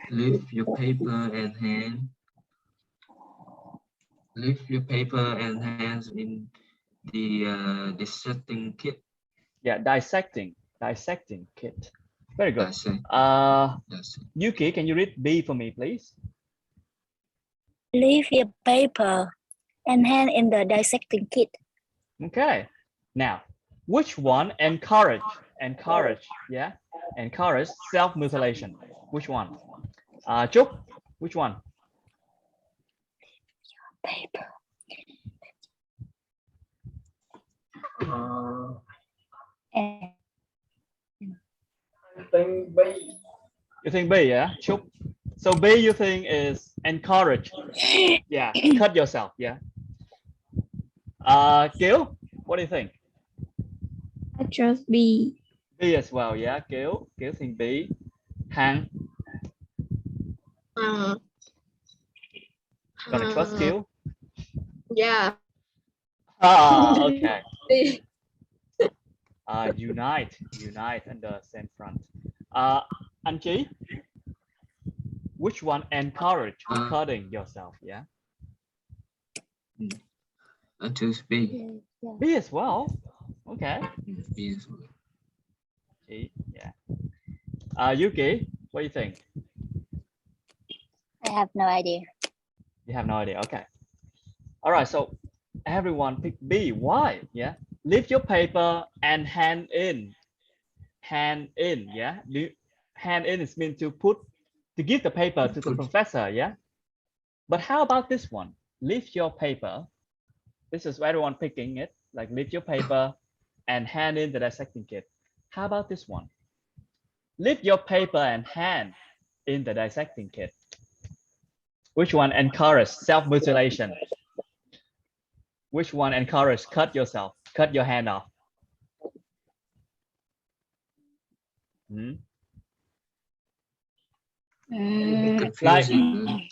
Leave your paper and hand. Leave your paper and hands in the dissecting kit. Yeah, dissecting kit. Very good. Dissect. Yuki, can you read B for me, please? Leave your paper and hand in the dissecting kit. Okay. Now, which one encourage, yeah, encourage self-mutilation? Which one? Chúc, which one? Paper. And I think B. You think B, yeah? Chúc. So B you think is encourage. Yeah, cut yourself, yeah. Kiều, what do you think? I trust B. B as well, yeah. Kiều think B. Hằng, gonna trust Kiều? Yeah. Okay. Unite on the same front. Anh Chí, which one encourage cutting yourself? Yeah. I choose B. B as well. Okay. B as well. G, yeah. Yuki, what do you think? I have no idea. You have no idea. Okay. All right. So everyone pick B. Why? Yeah. Leave your paper and hand in. Hand in. Yeah. Hand in is meant to give the paper to the professor. Yeah. But how about this one? Leave your paper. This is everyone picking it. Like leave your paper and hand in the dissecting kit. How about this one? Leave your paper and hand in the dissecting kit. Which one encourage self-mutilation? Which one encourage cut yourself, cut your hand off? Confusing.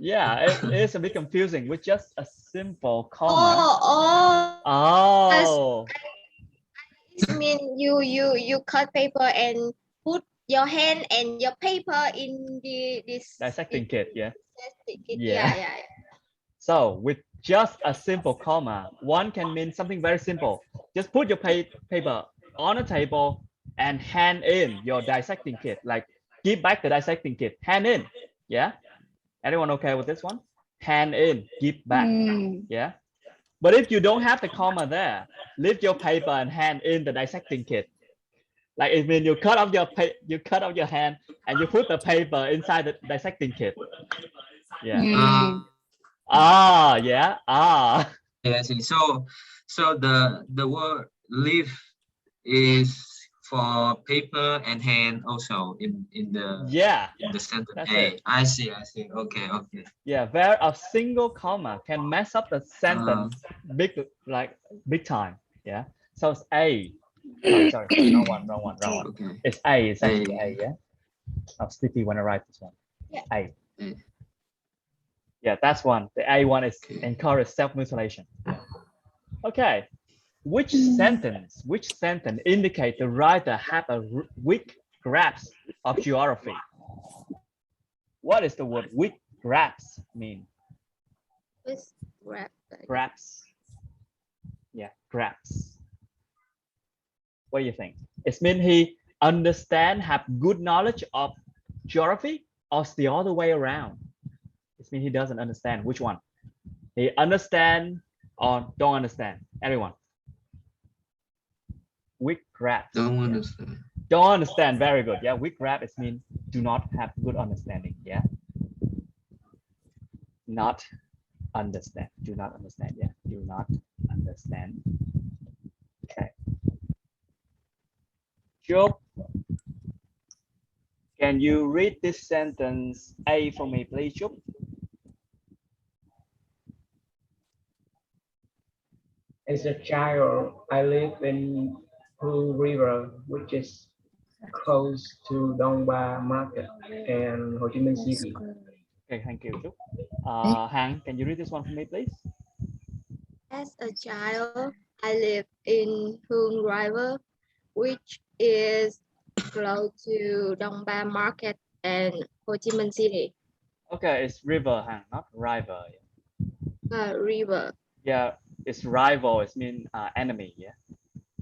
Yeah, it is a bit confusing with just a simple comma. It means you cut paper and put your hand and your paper in this Dissecting kit, yeah. Yeah. So with just a simple comma, one can mean something very simple. Just put your paper on a table and hand in your dissecting kit. Like give back the dissecting kit, hand in. Yeah. Anyone okay with this one? Hand in, give back. Yeah. But if you don't have the comma there, leave your paper and hand in the dissecting kit. Like it means you cut off your hand and you put the paper inside the dissecting kit. Yeah. Yeah. Yeah, I see. So the word leave is for paper and hand also in the sentence A. I see. Okay. Yeah, where a single comma can mess up the sentence big time. Yeah. So it's A. Sorry. Wrong one. Okay. It's A. It's actually A. Yeah. I'm sleepy when I write this one. Yeah. A. Yeah, that's one. The A one is encourage self-mutilation. Okay. Which sentence indicate the writer have a weak grasp of geography? What is the word weak grasp mean? Grasp. Yeah, grasp. What do you think? It means he have good knowledge of geography, or it's the other way around? It means he doesn't understand. Which one? He understand or don't understand? Everyone. Weak grasp. Don't understand. Don't understand. Very good. Yeah, weak grasp is mean do not have good understanding. Yeah. Not understand. Do not understand. Yeah. Do not understand. Okay. Job. Can you read this sentence A for me, please, Job? As a child, I lived in Blue River, which is close to Dong Ba Market and Ho Chi Minh City. Okay, thank you, Trúc. Hằng, can you read this one for me, please? As a child, I lived in Hương River, which is close to Dong Ba Market and Ho Chi Minh City. Okay, it's river, not rival. River. Yeah, it's rival. It means enemy. Yeah,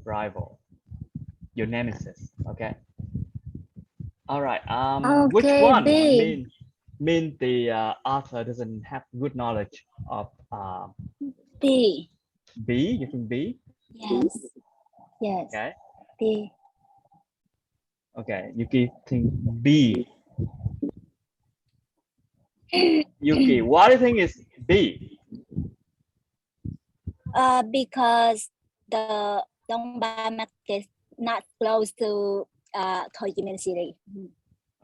rival. Your nemesis. Okay. All right. Which Okay, one B. mean the author doesn't have good knowledge of B. B? You think B? Yes. Yes. Okay. B. Okay. Yuki think B. Yuki, why do you think it's B? Because the Dong Ba market not close to Ho Chi Minh City.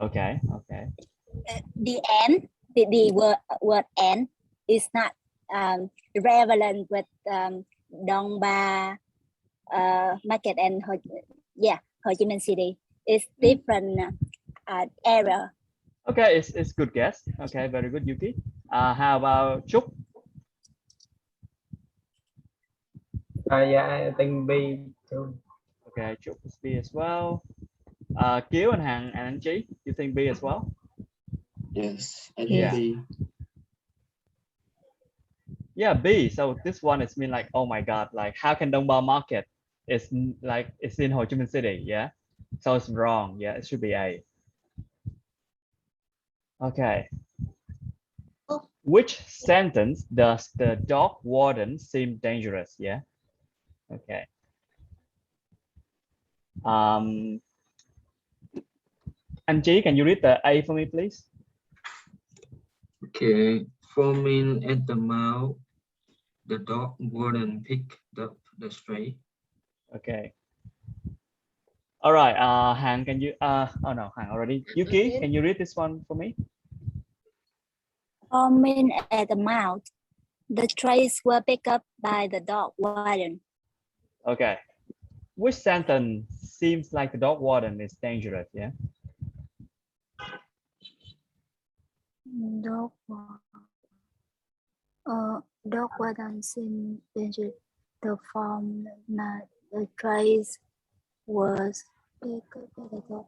Okay. Okay. The end, the word end is not relevant with Dong Ba market and Ho Chi Minh City. It's different area. Okay, it's good guess. Okay, very good, Yuki. How about Chuk? Yeah, I think B too. Okay, Chuk is B as well. Kiều and Hằng and Anh Chí, you think B as well? Yes, I think Yeah. B. Yeah, B. So this one is mean like, oh my God, like how can Dong Ba Market is like it's in Ho Chi Minh City? Yeah. So it's wrong. Yeah, it should be A. Okay. Which sentence does the dog warden seem dangerous? Yeah. Okay. Anh Chí, can you read the A for me, please? Okay. Foaming at the mouth, the dog wouldn't pick up the stray. Okay. All right. Han, can you? Oh no, Han already. Yuki, can you read this one for me? Foaming at the mouth, the trays were picked up by the dog warden. Okay. Which sentence seems like the dog warden is dangerous? Yeah. Dog warden seems dangerous. The form that the trays was picked up by the dog.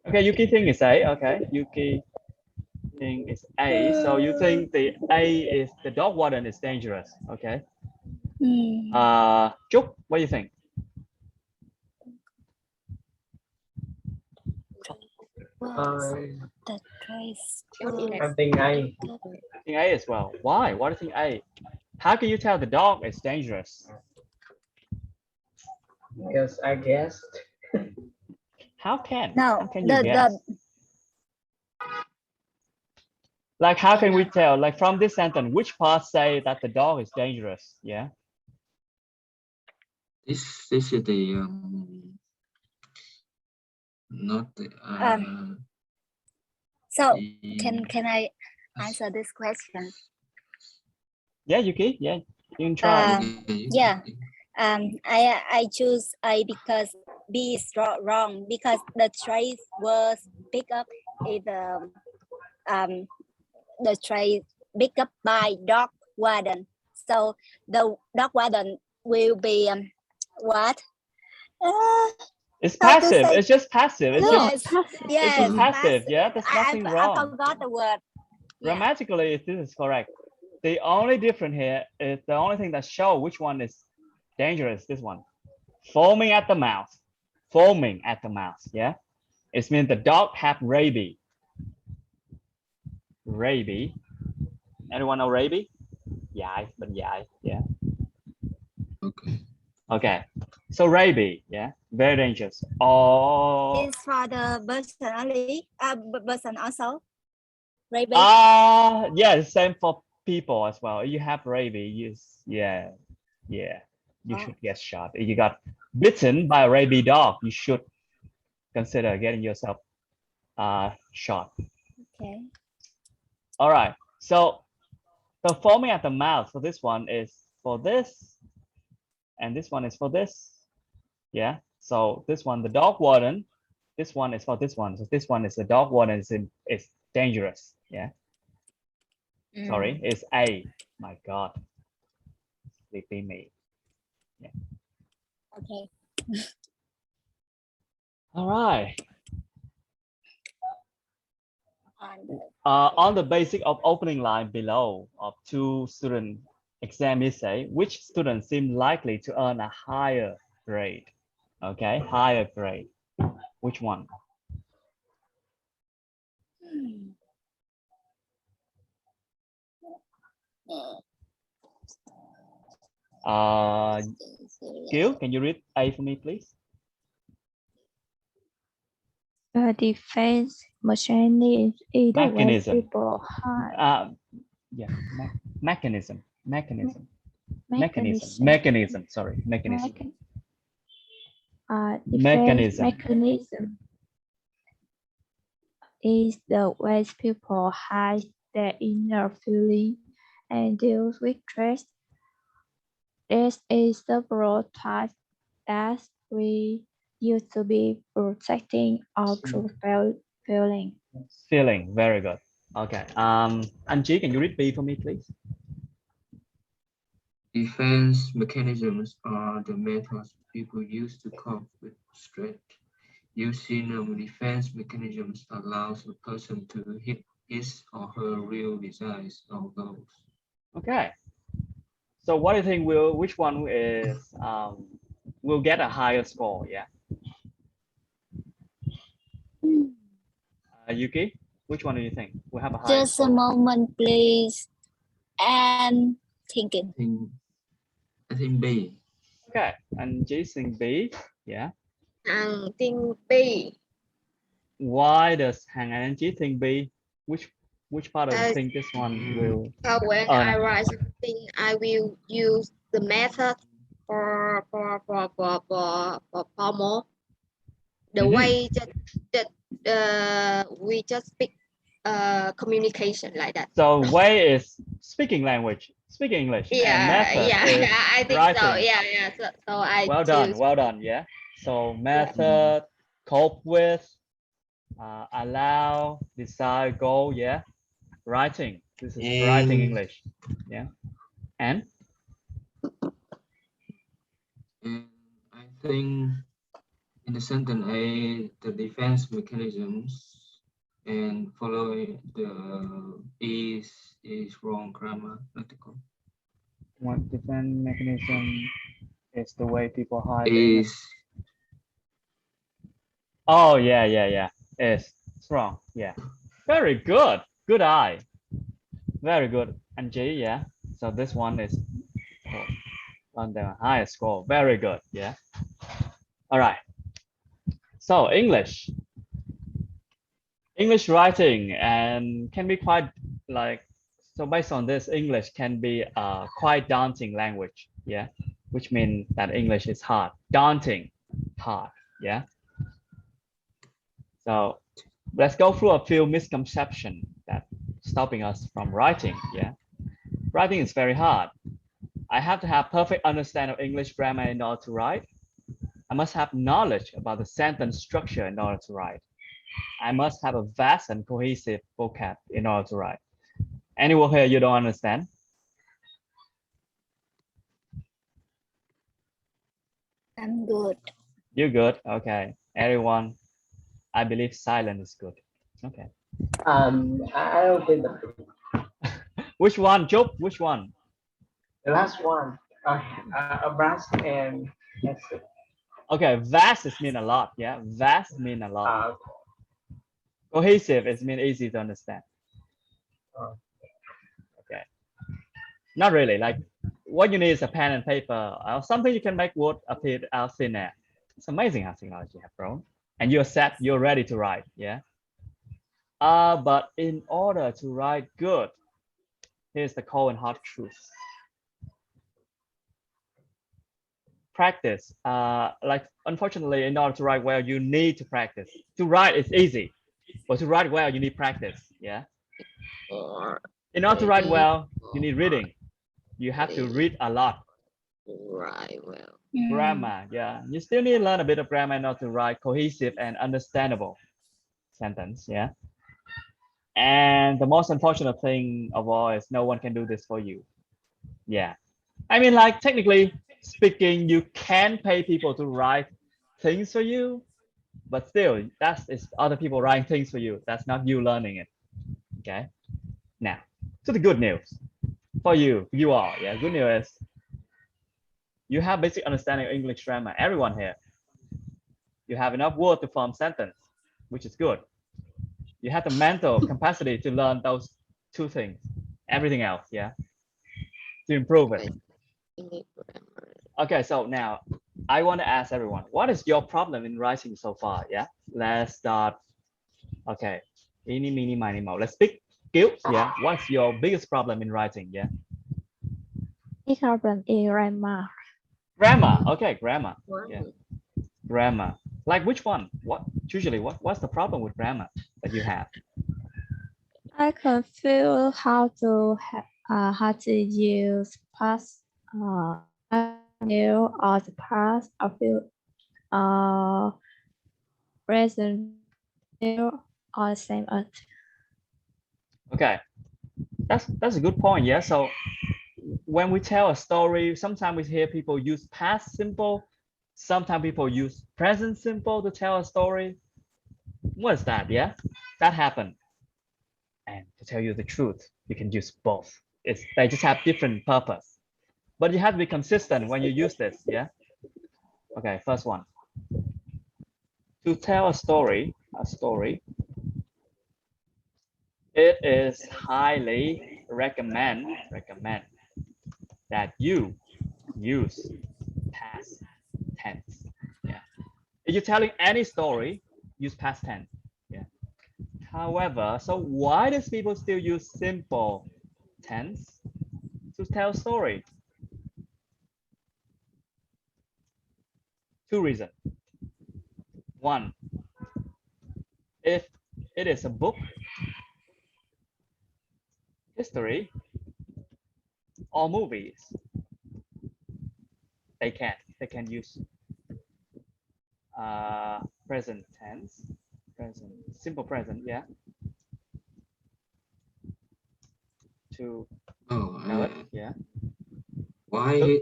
Okay, Yuki think it's A. Okay, Yuki think it's A. So you think the A is the dog warden is dangerous. Okay. Chuk, what do you think? The trays. I think A. I think A as well. Why? Why do you think A? How can you tell the dog is dangerous? Because I guessed. How can? No, How can you guess? Like, how can we tell? Like from this sentence, which part say that the dog is dangerous? Yeah. This is the not the So can I answer this question? Yeah, Yuki. Yeah, you can try. Yeah. I choose A because B is wrong because the trays was picked up in the tray picked up by dog warden. So the dog warden will be what? It's passive. It's just passive. It's yes, just yes, it's just passive. Yeah, there's nothing wrong. I forgot the word. Grammatically, this is correct. The only difference here is the only thing that show which one is dangerous. This one, foaming at the mouth. Foaming at the mouth. Yeah, it means the dog have rabies. Rabies. Anyone know rabies? Yeah, but yeah. Okay. Okay. So rabies, yeah, very dangerous. Oh. It's for the person only. Person also. Rabies. Yeah, same for people as well. You have rabies, you should get shot. If you got bitten by a rabies dog, you should consider getting yourself shot. Okay. All right. So the foaming at the mouth for this one is for this, and this one is for this. Yeah. So this one, the dog warden. This one is for this one. So this one is the dog warden is dangerous. Yeah. Sorry, it's A. My God. Sleepy me. Yeah. Okay. All right. On the basis of opening line below of two student exam essay, which student seem likely to earn a higher grade? Okay, higher grade. Which one? Gil, can you read A for me, please? Defense mechanism is the way Mechanism. people hide. Yeah, mechanism. Mechanism. Sorry, mechanism. Defense mechanism is the way people hide their inner feeling and deal with stress. There is several types that we used to be protecting our true feeling. Feeling, very good. Okay. Anji, can you read B for me, please? Defense mechanisms are the methods people use to cope with stress. Using defense mechanisms allows a person to hit his or her real desires or goals. Okay. So what do you think which one is will get a higher score? Yeah. Yuki, which one do you think will have a higher Just score? a moment, please. And thinking. I think B. Okay, and Jason B. Yeah. I think B. Why does Hang and Angie think B? Which part of you think this one will? When I write something, I will use the method for more. The way that we just speak communication like that. So way is speaking language, speaking English. And method is I think writing. so. Yeah. So I well done. Yeah. So method, cope with, allow, decide, go. Yeah. Writing. This is writing English. Yeah. And I think in the sentence A, the defense mechanisms and following the is wrong grammar article. What defense mechanism is the way people hide? Oh yeah. It's wrong. Yeah. Very good. Good eye. Very good. And G, yeah. So this one is on the highest score. Very good. Yeah. All right. So English writing and can be quite so based on this, English can be a quite daunting language. Yeah. Which means that English is hard. Daunting, hard. Yeah. So let's go through a few misconceptions that stopping us from writing. Yeah. Writing is very hard. I have to have perfect understanding of English grammar in order to write. I must have knowledge about the sentence structure in order to write. I must have a vast and cohesive vocab in order to write. Any word here you don't understand? I'm good. You're good. Okay. Everyone, I believe silent is good. Okay. I don't think that. Which one, Job? Which one? The last one. Vast and yes. Okay, vast is mean a lot. Yeah, vast mean a lot. Cohesive is mean easy to understand. Okay. Not really. Like what you need is a pen and paper or something you can make word appear out thin air. It's amazing how technology have grown. And you're set, you're ready to write. Yeah. But in order to write good, here's the cold and hard truth. Practice. Like unfortunately, in order to write well, you need to practice. To write is easy, but to write well, you need practice. Yeah. In order to write well, you need reading. You have to read a lot. Right. Well. Grammar. Yeah. You still need to learn a bit of grammar in order to write cohesive and understandable sentence. Yeah. And the most unfortunate thing of all is no one can do this for you. Yeah. I mean, like technically speaking, you can pay people to write things for you, but still, that's is other people writing things for you. That's not you learning it. Okay. Now, to the good news for you, yeah. Good news is you have basic understanding of English grammar. Everyone here, you have enough word to form sentence, which is good. You have the mental capacity to learn those two things. Everything else, yeah, to improve it. Okay, so now I want to ask everyone, what is your problem in writing so far? Yeah, let's start. Okay, eeny, meeny, miny, moe. Let's pick skills. Yeah, what's your biggest problem in writing? Yeah, big problem is grammar. Grammar. Okay, grammar. Yeah, grammar. Like which one? What's the problem with grammar that you have? I confuse how to use past new or the past or present new or same as. Okay, that's a good point. Yeah, so when we tell a story, sometimes we hear people use past simple, sometimes people use present simple to tell a story. What is that? Yeah, that happened. And to tell you the truth, you can use both. They just have different purpose, but you have to be consistent when you use this. Yeah. Okay, first one. To tell a story, it is highly recommend that you use past tense. Yeah. If you're telling any story, use past tense. Yeah. However, so why does people still use simple tense to tell a story? Two reasons. One, if it is a book, history, or movies, they can use present tense, simple present, yeah, to tell it, yeah. Why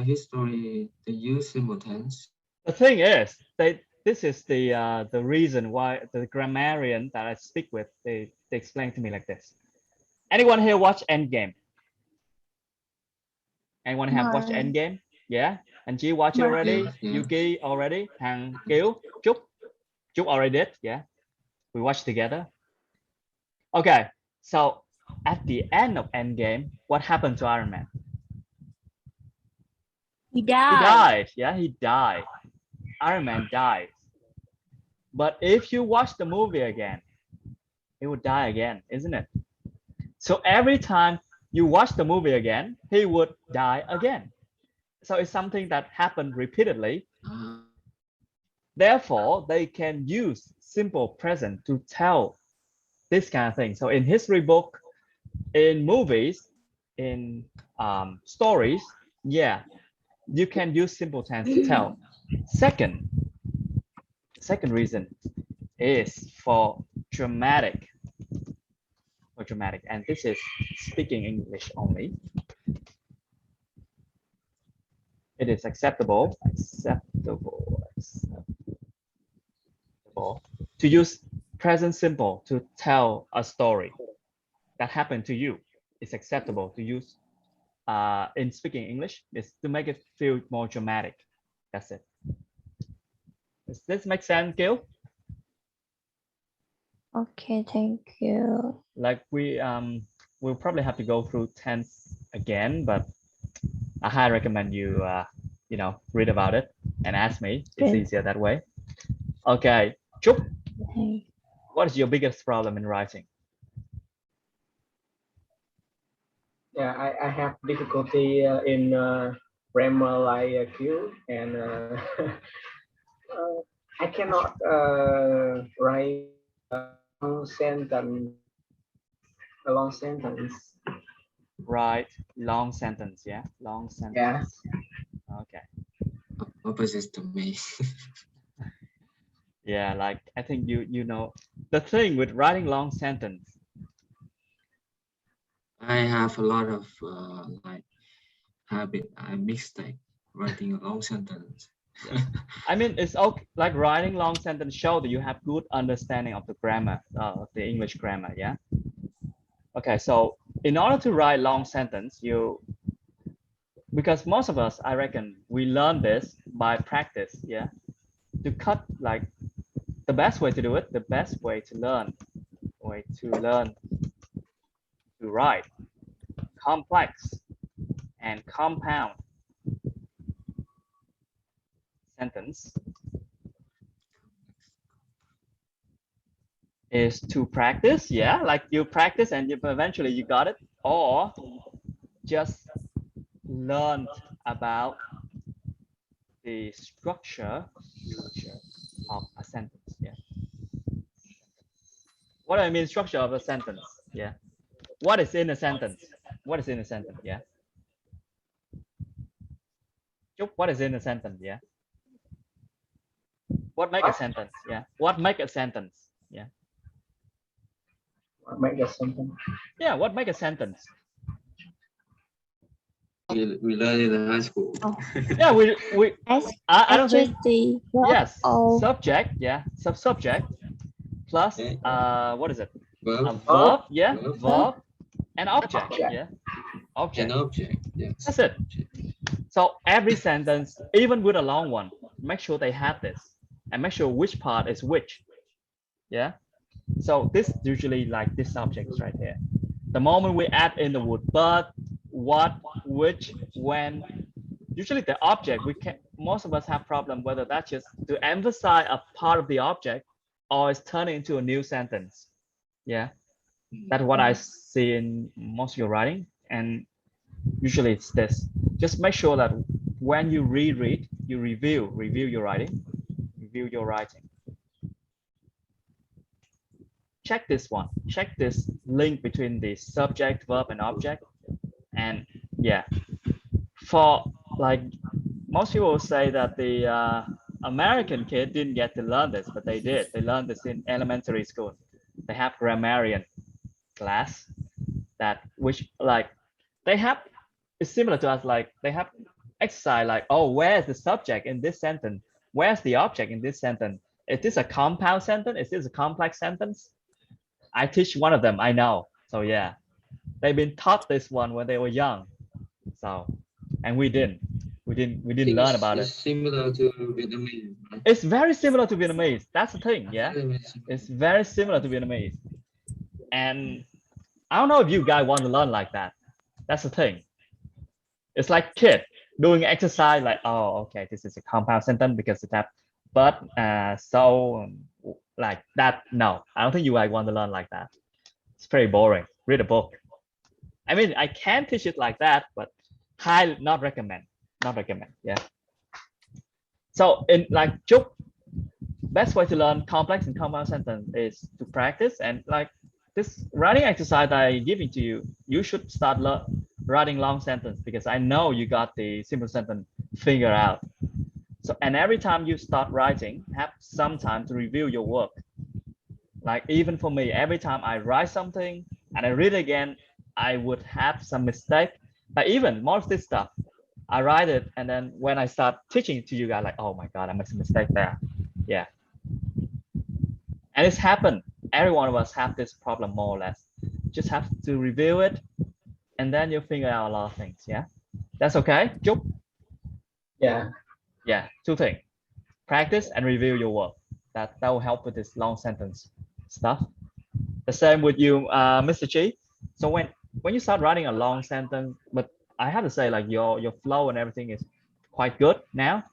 history they use simple tense? The thing is, this is the reason why the grammarian that I speak with, they explain to me like this. Anyone here watch Endgame? Anyone have watched Endgame? Yeah. And G watch it already? Yeah. Yuki already? Hằng Kiều? Chúc already did? Yeah. We watched together. Okay. So at the end of Endgame, what happened to Iron Man? He died. He died. Yeah, he died. Iron Man died. But if you watch the movie again, he would die again, isn't it? So every time you watch the movie again, he would die again. So it's something that happened repeatedly. Therefore, they can use simple present to tell this kind of thing. So in history book, in movies, in stories, yeah, you can use simple tense to tell. Second reason is for dramatic. And this is speaking English only. It is acceptable to use present simple to tell a story that happened to you. It's acceptable to use in speaking English is to make it feel more dramatic. That's it. Does this make sense, Gil? Okay, thank you. Like we'll probably have to go through tense again, but I highly recommend you read about it and ask me. It's easier that way. Okay, Chúc, what is your biggest problem in writing? Yeah, I have difficulty in grammar like you, and I cannot write a long sentence. Right, long sentence, yeah, long sentence. Yeah. Okay. Opposite to me. Yeah, like I think you know the thing with writing long sentence. I have a lot of like habit. I mistake writing a long sentence. Yeah. I mean, it's okay, like writing long sentence show that you have good understanding of the grammar, the English grammar. Yeah. Okay, so in order to write long sentence, because most of us, I reckon, we learn this by practice. Yeah. To cut, like, the best way to do it, the best way to learn to write complex and compound sentence is to practice. Yeah, like you practice and eventually you got it, or just learn about the structure of a sentence. Yeah. What do I mean structure of a sentence? Yeah. What is in a sentence? What is in a sentence? Yeah. What is in a sentence? Yeah. What make a sentence? Yeah. What make a sentence? Yeah. What make a sentence? Yeah. What make a sentence? We learned in high school. Oh. Yeah. I don't think. Yes. Oh. Subject. Yeah. Subject plus what is it? Verb. A verb. Yeah. Verb. Verb and object. Yeah. Object. An object. Yes. That's it. So every sentence, even with a long one, make sure they have this and make sure which part is which. Yeah. So this usually like this subject is right here. The moment we add in the word but, what, which, when, usually the object, most of us have problem whether that's just to emphasize a part of the object or it's turning into a new sentence. Yeah. That's what I see in most of your writing. And usually it's this. Just make sure that when you reread, you review your writing, Check this one. Check this link between the subject, verb, and object. And yeah, for like most people will say that the American kid didn't get to learn this, but they did. They learned this in elementary school. They have grammarian class which like they have. It's similar to us. Like they have exercise like, oh, where's the subject in this sentence? Where's the object in this sentence? Is this a compound sentence? Is this a complex sentence? I teach one of them, I know. So yeah, they've been taught this one when they were young. So, and we didn't learn about it. It's similar to Vietnamese. Right? It's very similar to Vietnamese. That's the thing, yeah. It's very similar to Vietnamese. And I don't know if you guys want to learn like that. That's the thing. It's like kid doing exercise like, oh, okay, this is a compound sentence because it has but, so, like that. No, I don't think you guys want to learn like that. It's very boring. Read a book. I mean, I can teach it like that, but highly not recommend. Yeah. So in like Chúc, best way to learn complex and compound sentence is to practice, and like this writing exercise I giving to you, you should start writing long sentence because I know you got the simple sentence figured out. So, and every time you start writing, have some time to review your work. Like even for me, every time I write something and I read it again, I would have some mistake. But even most of this stuff, I write it, and then when I start teaching to you guys, like, oh my God, I made a mistake there. Yeah. And it's happened. Every one of us have this problem more or less. Just have to review it, and then you figure out a lot of things. Yeah. That's okay, Chúc? Yeah. Yeah, two things. Practice and review your work. That will help with this long sentence stuff. The same with you, Mr. Chi. So when you start writing a long sentence, but I have to say like your flow and everything is quite good now.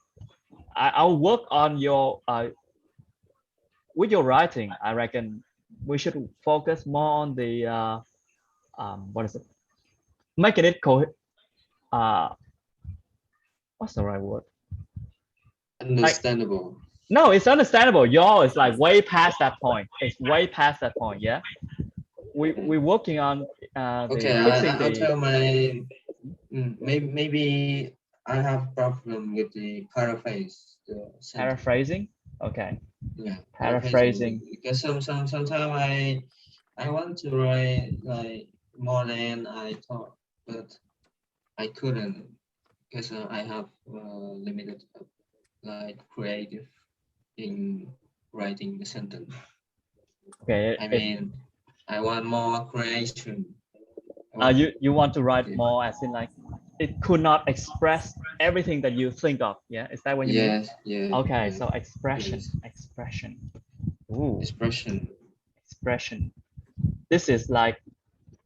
I'll work on your with your writing. I reckon we should focus more on the what is it? Making it what's the right word? Understandable. Like, no, it's understandable. Yours is like way past that point. It's way past that point. Yeah, we're working on okay. I'll tell my maybe I have problem with the paraphrase. Paraphrasing. Okay. Yeah. Paraphrasing. Because sometimes I want to write like more than I thought, but I couldn't because I have limited like creative in writing the sentence. Okay. I mean, I want more creation. You want to write more, as in like it could not express everything that you think of. Yeah, is that what you mean? Yes, yes. Okay, yes. so expression, Yes. expression. Ooh, Expression. expression. This is like,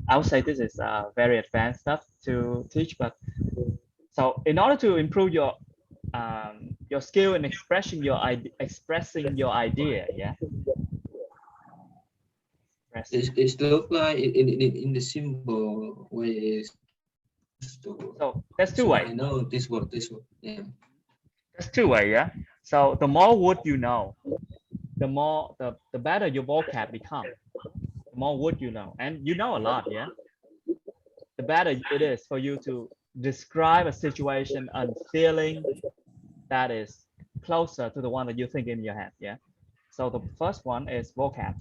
I would say this is very advanced stuff to teach, but so in order to improve your skill in expressing your idea, yeah. It looks like in the simple way is. So there's two ways. I know this word, yeah. There's two ways, yeah. So the more word you know, the better your vocab become. The more word you know, and you know a lot, yeah. The better it is for you to describe a situation and feeling that is closer to the one that you think in your head, yeah. So the first one is vocab.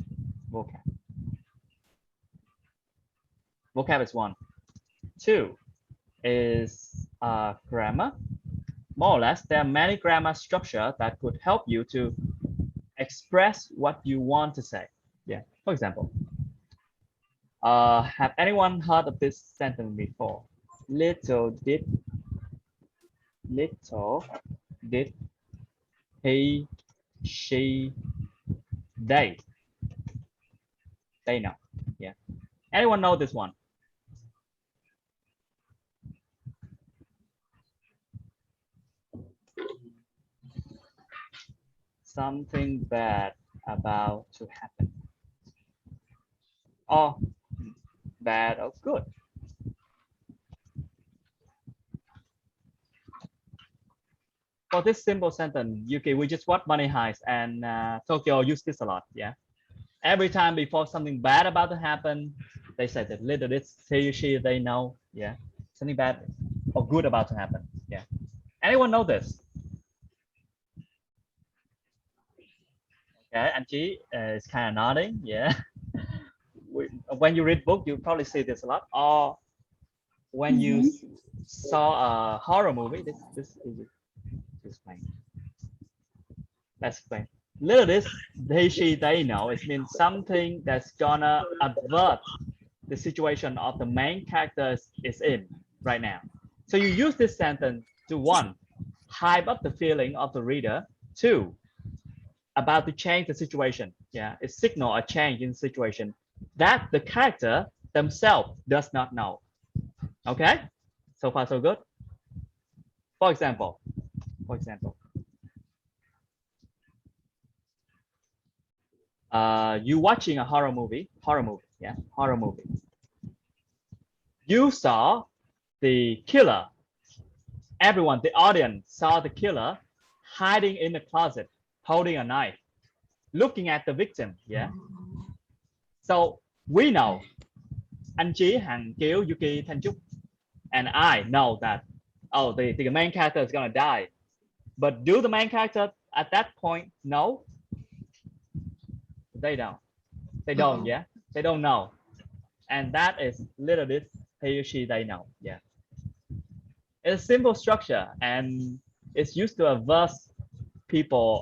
Vocab is one. Two is grammar. More or less, there are many grammar structure that could help you to express what you want to say. Yeah. For example, have anyone heard of this sentence before? Little did he, she, they know. Yeah. Anyone know this one? Something bad about to happen. Oh, bad or good. For this simple sentence, we just watch Money Heist, and Tokyo use this a lot. Yeah. Every time before something bad about to happen, they say that little this, he, she, they know. Yeah. Something bad or good about to happen. Yeah. Anyone know this? Okay, Angie is kind of nodding. Yeah. When you read book, you probably see this a lot. Or when you saw a horror movie, this explain. Let's explain. Little this, they, she, they know. It means something that's gonna avert the situation of the main character is in right now. So you use this sentence to one, hype up the feeling of the reader. Two, about to change the situation. Yeah, it signal a change in situation that the character themselves does not know. Okay, so far so good. For example, you watching a horror movie. Yeah, horror movie. You saw the killer. Everyone, the audience saw the killer hiding in the closet, holding a knife, looking at the victim. Yeah. So we know, anh Chí, Hằng Kiều, Yuki, Thanh Trúc, and I know that, oh, the main character is gonna die. But do the main character at that point know? They don't. They don't. Yeah. They don't know. And that is little bit he or she they know. Yeah. It's a simple structure, and it's used to avert people.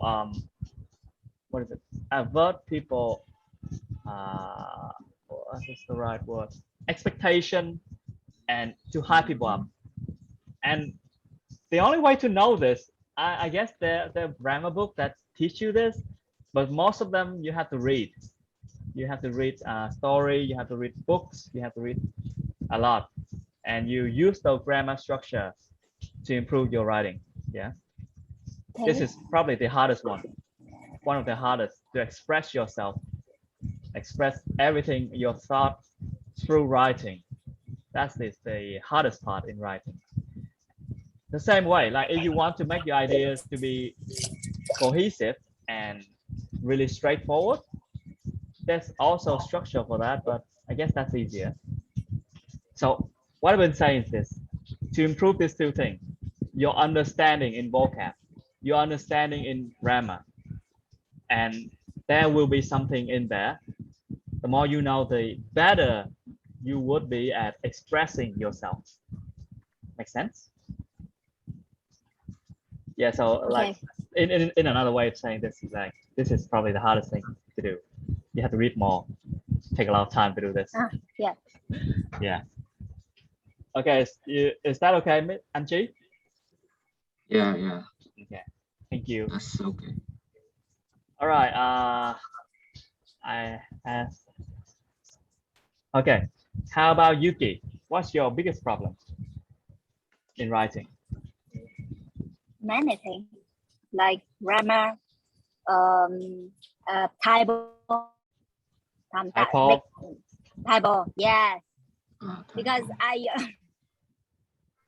What is it? Avert people. What is the right word? Expectation, and to hype people up. And the only way to know this, I guess there are grammar books that teach you this, but most of them you have to read. You have to read story. You have to read books. You have to read a lot, and you use the grammar structure to improve your writing. Yeah, this is probably the hardest one of the hardest to express yourself, express everything, your thoughts through writing. That's the hardest part in writing. The same way, like if you want to make your ideas to be cohesive and really straightforward, there's also structure for that, but I guess that's easier. So what I've been saying is this: to improve these two things, your understanding in vocab, your understanding in grammar, and there will be something in there. The more you know, the better you would be at expressing yourself. Make sense? Yeah, so okay. in another way of saying this is like, this is probably the hardest thing to do. You have to read more, take a lot of time to do this. Yeah. Yeah. Okay, is that okay, Anji? Yeah. Okay, thank you. That's okay. All right. I asked. Okay, how about Yuki? What's your biggest problem in writing? Many things like grammar, typo, typo. Yes, because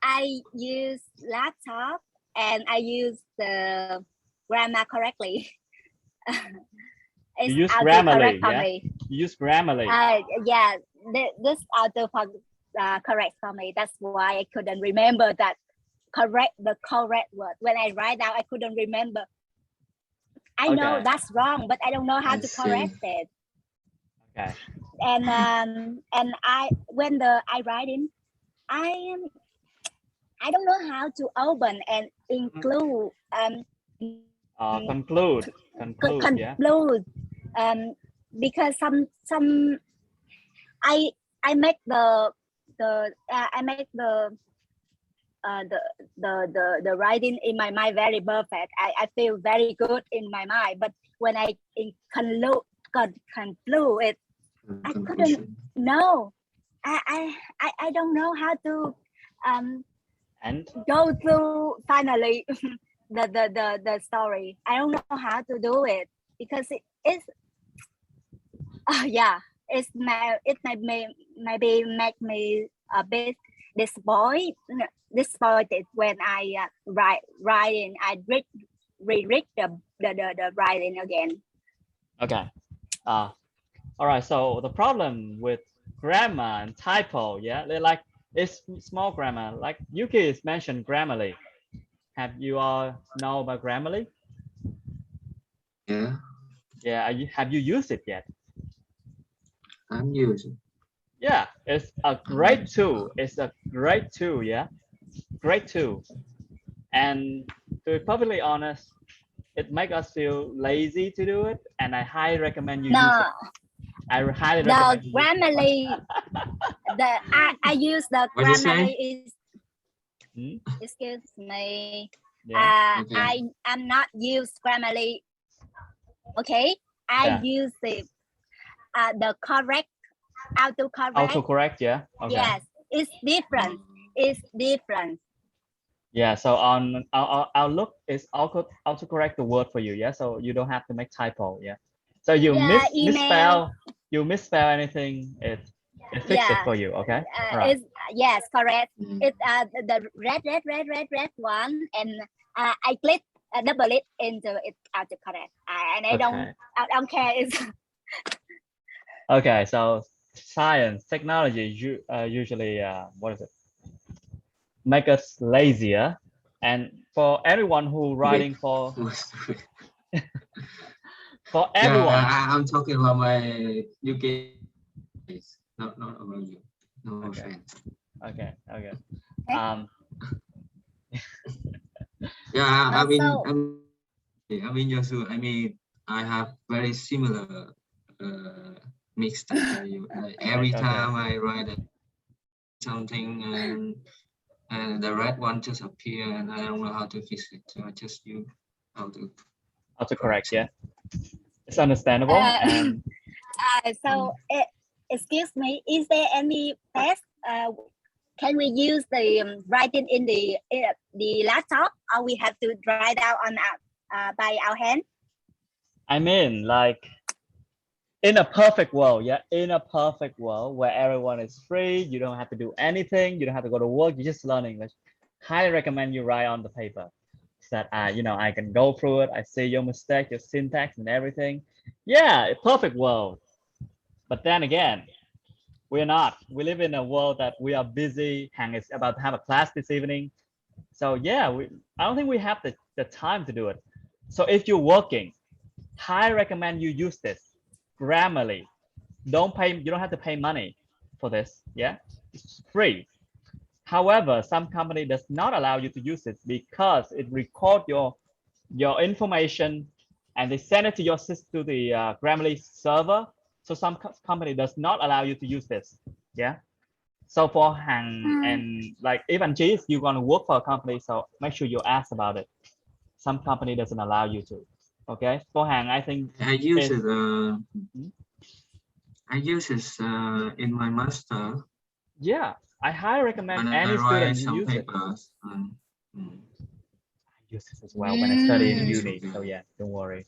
I use laptop and I use the grammar correctly. You use Grammarly, yeah? You use Grammarly. Yeah, this auto correct for me. That's why I couldn't remember that the correct word. When I write down, I couldn't remember. I know that's wrong, but I don't know how to correct it. Okay. And when I write in, I don't know how to open and include conclude, yeah. Because some I make the writing in my mind very perfect. I feel very good in my mind, but when I conclude it, I couldn't know. I don't know how to and go through finally the story. I don't know how to do it because it's it maybe make me a bit disappointed when I writing. I reread the writing again. Okay. All right. So the problem with grammar and typo, yeah, they're like it's small grammar. Like Yuki has mentioned Grammarly. Have you all know about Grammarly? Yeah. Yeah. Have you used it yet? I'm using. Yeah, it's a great tool. It's a great tool. Yeah, great tool. And to be perfectly honest, it makes us feel lazy to do it, and I highly recommend you use it. I highly recommend. The Grammarly. I use the Grammarly is. Excuse me. Yeah. I'm not use Grammarly. Okay, I use the correct autocorrect. Autocorrect, yeah. Okay. Yes, it's different. It's different. Yeah. So on Outlook, is autocorrect the word for you. Yeah. So you don't have to make typo. Yeah. So you misspell anything, it fixes it for you. Okay. Right. Yes, correct. It's the red one, and I click double it into it autocorrect, and I don't care. It's okay. So science, technology, usually what is it? Make us lazier, and for everyone who writing for for everyone. Yeah, I'm talking about my UK. Not about you. No offense. Okay. Yeah, I mean, Yosu. I mean, I have very similar mixed to you. Like every time I write something and the red one just appear, and I don't know how to fix it. So I just use autocorrect. Yeah, it's understandable. So, excuse me, is there any test? Can we use the writing in the laptop, or we have to write out on by our hand? I mean, like in a perfect world, in a perfect world where everyone is free, you don't have to do anything, you don't have to go to work, you just learn English. Highly recommend you write on the paper, so that I can go through it. I see your mistake, your syntax, and everything. Yeah, a perfect world. But then again, we're not. We live in a world that we are busy. Hang is about to have a class this evening. So yeah, I don't think we have the time to do it. So if you're working, highly recommend you use this. Grammarly. You don't have to pay money for this. Yeah, it's free. However, some company does not allow you to use it because it records your your information and they send it to your system, to the Grammarly server. So some company does not allow you to use this. Yeah. So for Hằng and like even Cheese, you're going to work for a company, so make sure you ask about it. Some company doesn't allow you to. Okay. For Hằng, I think I use it. I use it in my master. Yeah, I highly recommend when any I write student some use papers. it. I use this as well when I study in uni. So yeah, don't worry.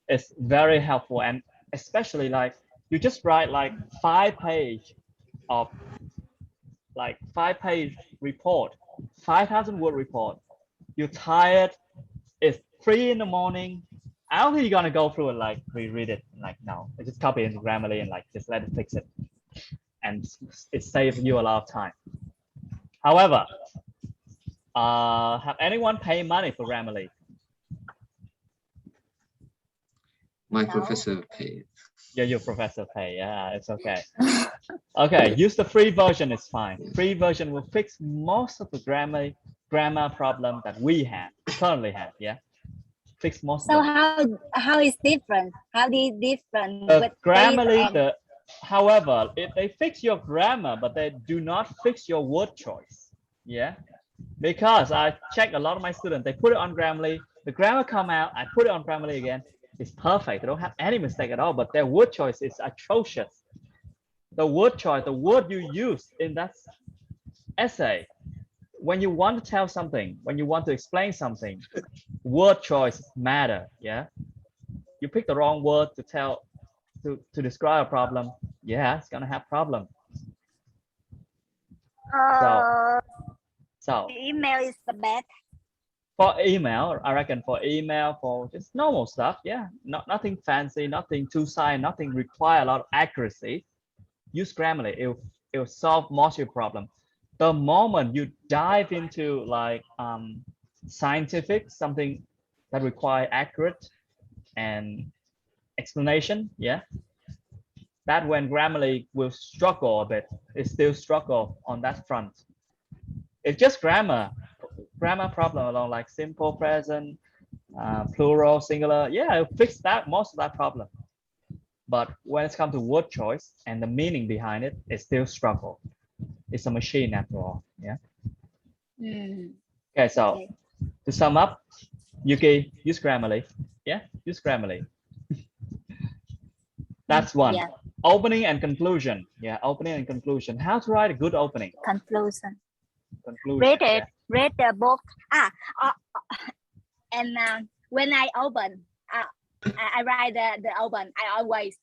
It's very helpful, and especially like you just write like 5-page of like 5-page report, 5,000 word report. You're tired. It's 3 in the morning. I don't think you're gonna go through and like reread it. Like no, I just copy it into Grammarly and like just let it fix it, and it saves you a lot of time. However, have anyone paid money for Grammarly? My professor paid. Yeah, your professor pay. Yeah, it's okay. Okay, use the free version. It's fine. Free version will fix most of the grammar problem that we currently have. Yeah, fix most. So how is different? How is different with Grammarly? However, if they fix your grammar, but they do not fix your word choice. Yeah, because I checked a lot of my students. They put it on Grammarly. The grammar come out. I put it on Grammarly again. It's perfect. They don't have any mistake at all, but their word choice is atrocious. The word choice, the word you use in that essay, when you want to tell something, when you want to explain something, word choice matter. Yeah, you pick the wrong word to tell, to describe a problem. Yeah, it's gonna have problem. So email is the best. For email, I reckon for email, for just normal stuff, yeah, nothing fancy, nothing too science, nothing require a lot of accuracy. Use Grammarly, it will solve most of your problem. The moment you dive into like scientific, something that require accurate and explanation, yeah, that when Grammarly will struggle a bit. It still struggle on that front. It's just grammar problem along like simple, present, plural, singular. Yeah, it'll fix that most of that problem. But when it's come to word choice and the meaning behind it, it still struggle. It's a machine after all. Yeah. Okay, so to sum up, Yuki, use Grammarly. Yeah, use Grammarly. That's one. Yeah. Opening and conclusion. Yeah, opening and conclusion. How to write a good opening. Conclusion. Read it. Yeah. Read the book. And when I open, I write the open. I always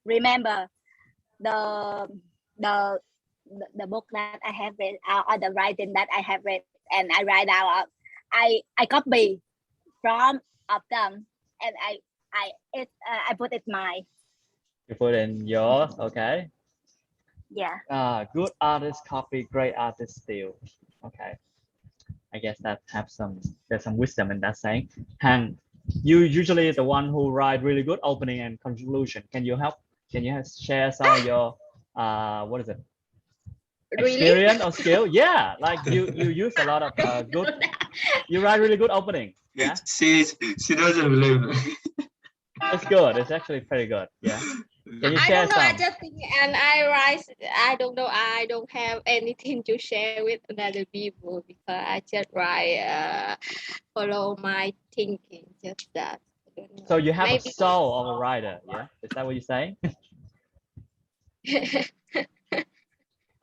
remember the book that I have read, or the writing that I have read, and I write out. I copy from of them, and I put it mine. You put in yours, okay? Yeah. Good artist copy, great artist steal. Okay. I guess that there's some wisdom in that saying. Hằng, you usually the one who write really good opening and conclusion. Can you share some of your what is it? Experience or skill? Yeah, like you use a lot of good. You write really good opening. Yeah. She doesn't believe me. It's good. It's actually pretty good. Yeah. Can you share I don't know. some? I just think, and I write. I don't know. I don't have anything to share with other people because I just write. Follow my thinking. Just that. So you have a soul of a writer. Yeah. Is that what you're saying?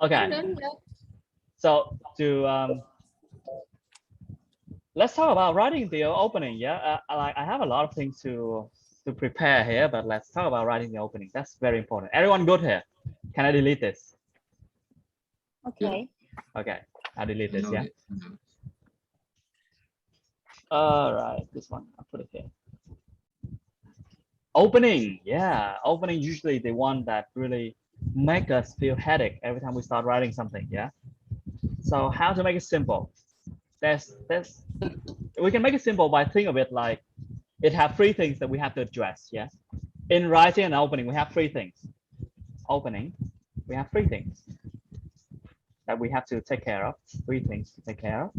Okay. So let's talk about writing the opening. Yeah. I have a lot of things to prepare here, but let's talk about writing the opening. That's very important. Everyone good here? Can I delete this? Okay. Okay, I'll delete this, yeah. All right, this one, I'll put it here. Opening, yeah. Opening usually the one that really make us feel headache every time we start writing something, yeah. So how to make it simple? We can make it simple by thinking of it like it have 3 things that we have to address. Yeah, in writing and opening, we have 3 things. Opening, we have 3 things that we have to take care of. 3 things to take care of.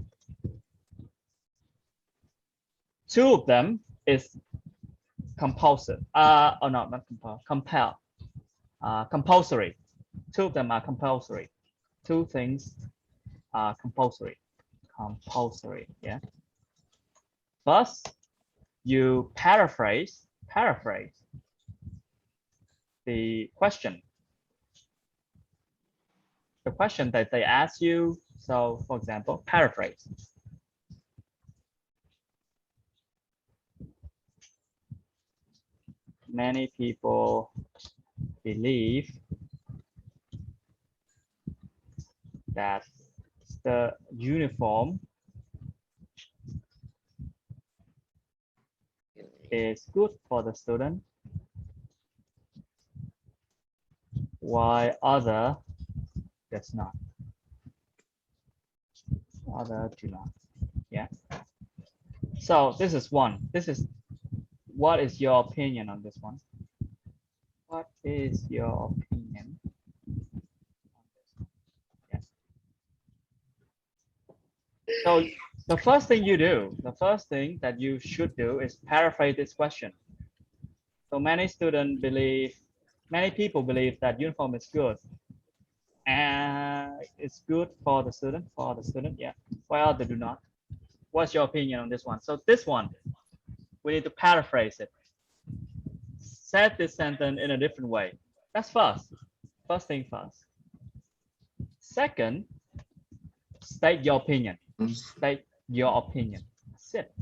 Two of them is compulsive. Or not compel. Compulsory. Two of them are compulsory. Two things are compulsory. Compulsory, yeah. First, you paraphrase the question that they ask you. So, for example, paraphrase. Many people believe that the uniform is good for the student, while other does not. Other do not. Yeah. So this is one. This is, what is your opinion on this one? What is your opinion? Yeah. So the first thing you do, the first thing that you should do is paraphrase this question. So many people believe that uniform is good. And it's good for the student, yeah. While they do not. What's your opinion on this one? So this one, we need to paraphrase it. Set this sentence in a different way. That's first. First thing first. Second, state your opinion. State your opinion. That's it.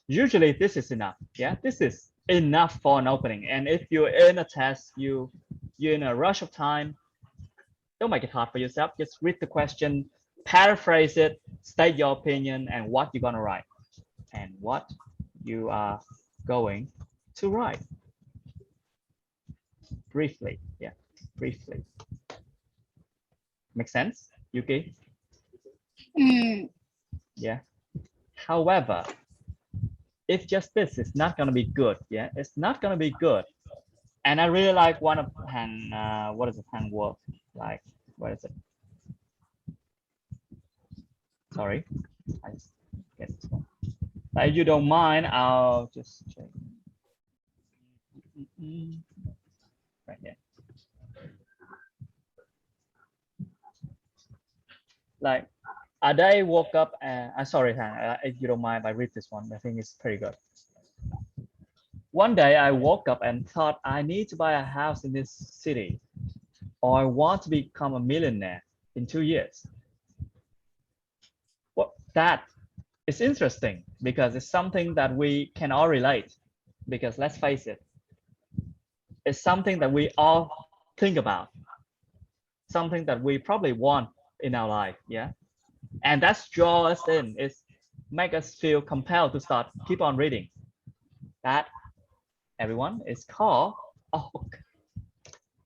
Usually this is enough. Yeah, this is enough for an opening. And if you're in a test, you're in a rush of time, don't make it hard for yourself. Just read the question, paraphrase it, state your opinion and what you're going to write and what you are going to write. Briefly, yeah, briefly. Make sense, Yuki? Yeah. However, if just this is not going to be good, yeah, it's not going to be good. And I really like one of Han, what is it, Han work? Like, what is it? Sorry, I just get this one. If you don't mind, I'll just check. Right here. Like, a day woke up and I'm sorry, Han, if you don't mind, I read this one. I think it's pretty good. One day I woke up and thought I need to buy a house in this city, or I want to become a millionaire in 2 years. Well, that is interesting because it's something that we can all relate, because let's face it, it's something that we all think about, something that we probably want in our life, yeah? And that's draw us in, it's make us feel compelled to start, keep on reading. That, everyone, is called a hook.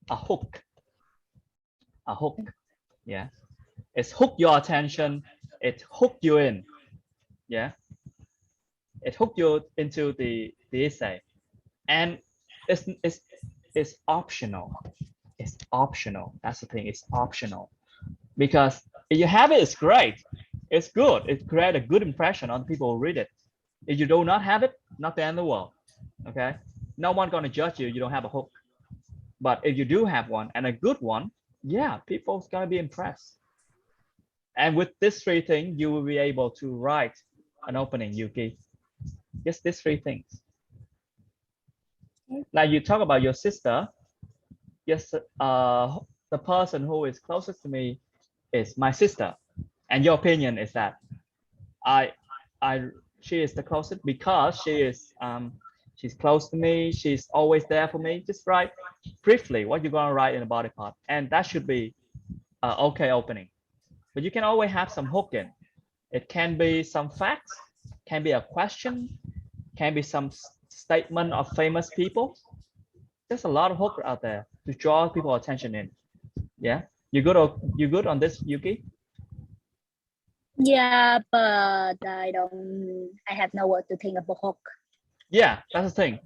A hook. A hook, yeah. It's hook your attention, it hooked you in, yeah. It hooked you into the essay. And it's optional. It's optional. That's the thing, it's optional. Because if you have it, it's great. It's good. It creates a good impression on people who read it. If you do not have it, not the end of the world. Okay? No one's gonna judge you, you don't have a hook. But if you do have one, and a good one, yeah, people's gonna be impressed. And with these three things, you will be able to write an opening, Yuki. Just these three things. Like you talk about your sister. Yes, the person who is closest to me is my sister. And your opinion is that she is the closest because she is she's close to me, she's always there for me. Just write briefly what you're gonna write in the body part, and that should be okay opening. But you can always have some hook in. It can be some facts, can be a question, can be some statement of famous people. There's a lot of hook out there to draw people's attention in. Yeah, you good on this, Yuki? Yeah, but I have no word to think about hook. Yeah, that's the thing.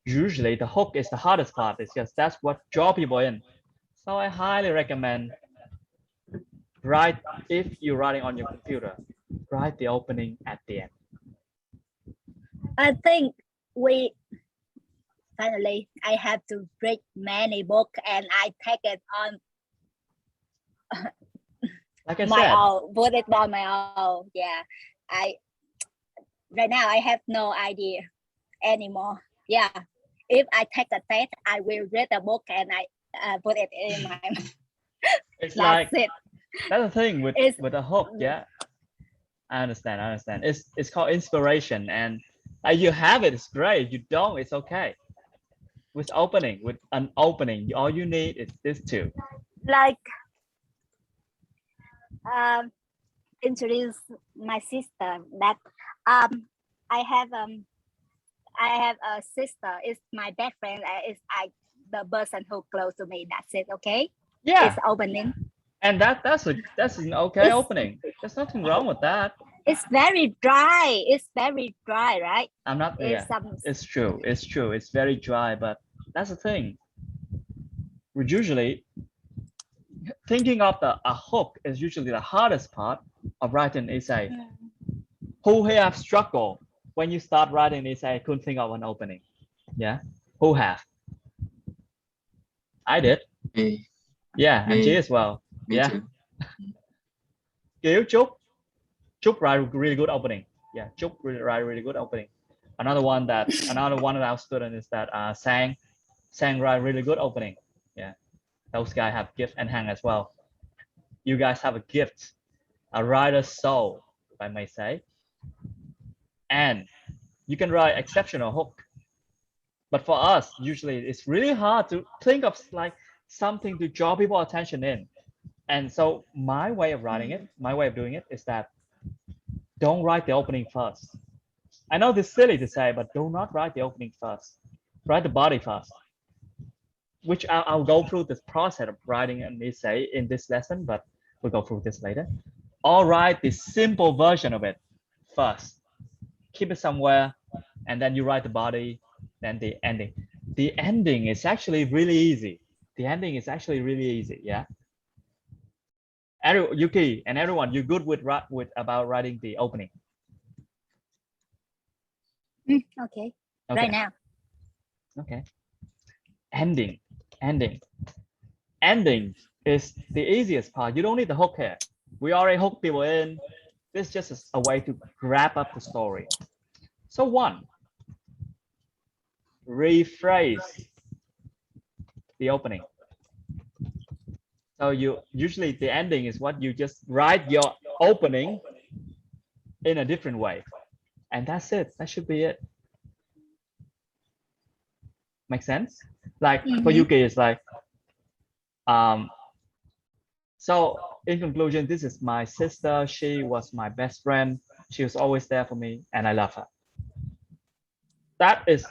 Usually the hook is the hardest part. It's just that's what draw people in. So I highly recommend write, if you're writing on your computer, write the opening at the end. I think we finally I have to read many books and I take it on Like I my said, own, put it on my own. Yeah, right now I have no idea anymore. Yeah, if I take a test, I will read the book and I put it in my. it's That's like it. that's the thing with It's- a hook. Yeah, I understand. It's called inspiration, and you have it, it's great. You don't, it's okay. With an opening, all you need is this two. Like introduce my sister that I have a sister. It's my best friend. It's the person who close to me. That's it. Okay. Yeah. It's opening. And that's an okay opening. There's nothing wrong with that. It's very dry. It's very dry, right? I'm not. Yeah. It's true. It's very dry, but that's the thing. We usually thinking of a hook is usually the hardest part of writing an essay. Who here have struggled when you start writing an essay, couldn't think of an opening? Yeah. Who have? I did. Me. Yeah, and G as well. Me yeah. Too. Kiều, Chúc write really good opening. Yeah, Chúc write really good opening. Another one of our students is that Sang write really good opening. Yeah, those guys have gift, and Hang as well. You guys have a gift, a writer's soul, if I may say. And you can write exceptional hook. But for us, usually it's really hard to think of like something to draw people's attention in. And so my way of writing it, my way of doing it is that don't write the opening first. I know this is silly to say, but do not write the opening first. Write the body first, which I'll go through this process of writing an essay in this lesson, but we'll go through this later. Or write the simple version of it first. Keep it somewhere, and then you write the body, then the ending. The ending is actually really easy. Yeah. Yuki and everyone, you're good with about writing the opening. Okay. Right now. Okay. Ending is the easiest part. You don't need the hook here. We already hooked people in. This is just a way to wrap up the story. So one, rephrase the opening. So usually the ending is what you just write your opening in a different way. And that's it. That should be it. Make sense? Like for Yuki, it's like, so in conclusion, this is my sister. She was my best friend. She was always there for me, and I love her. That is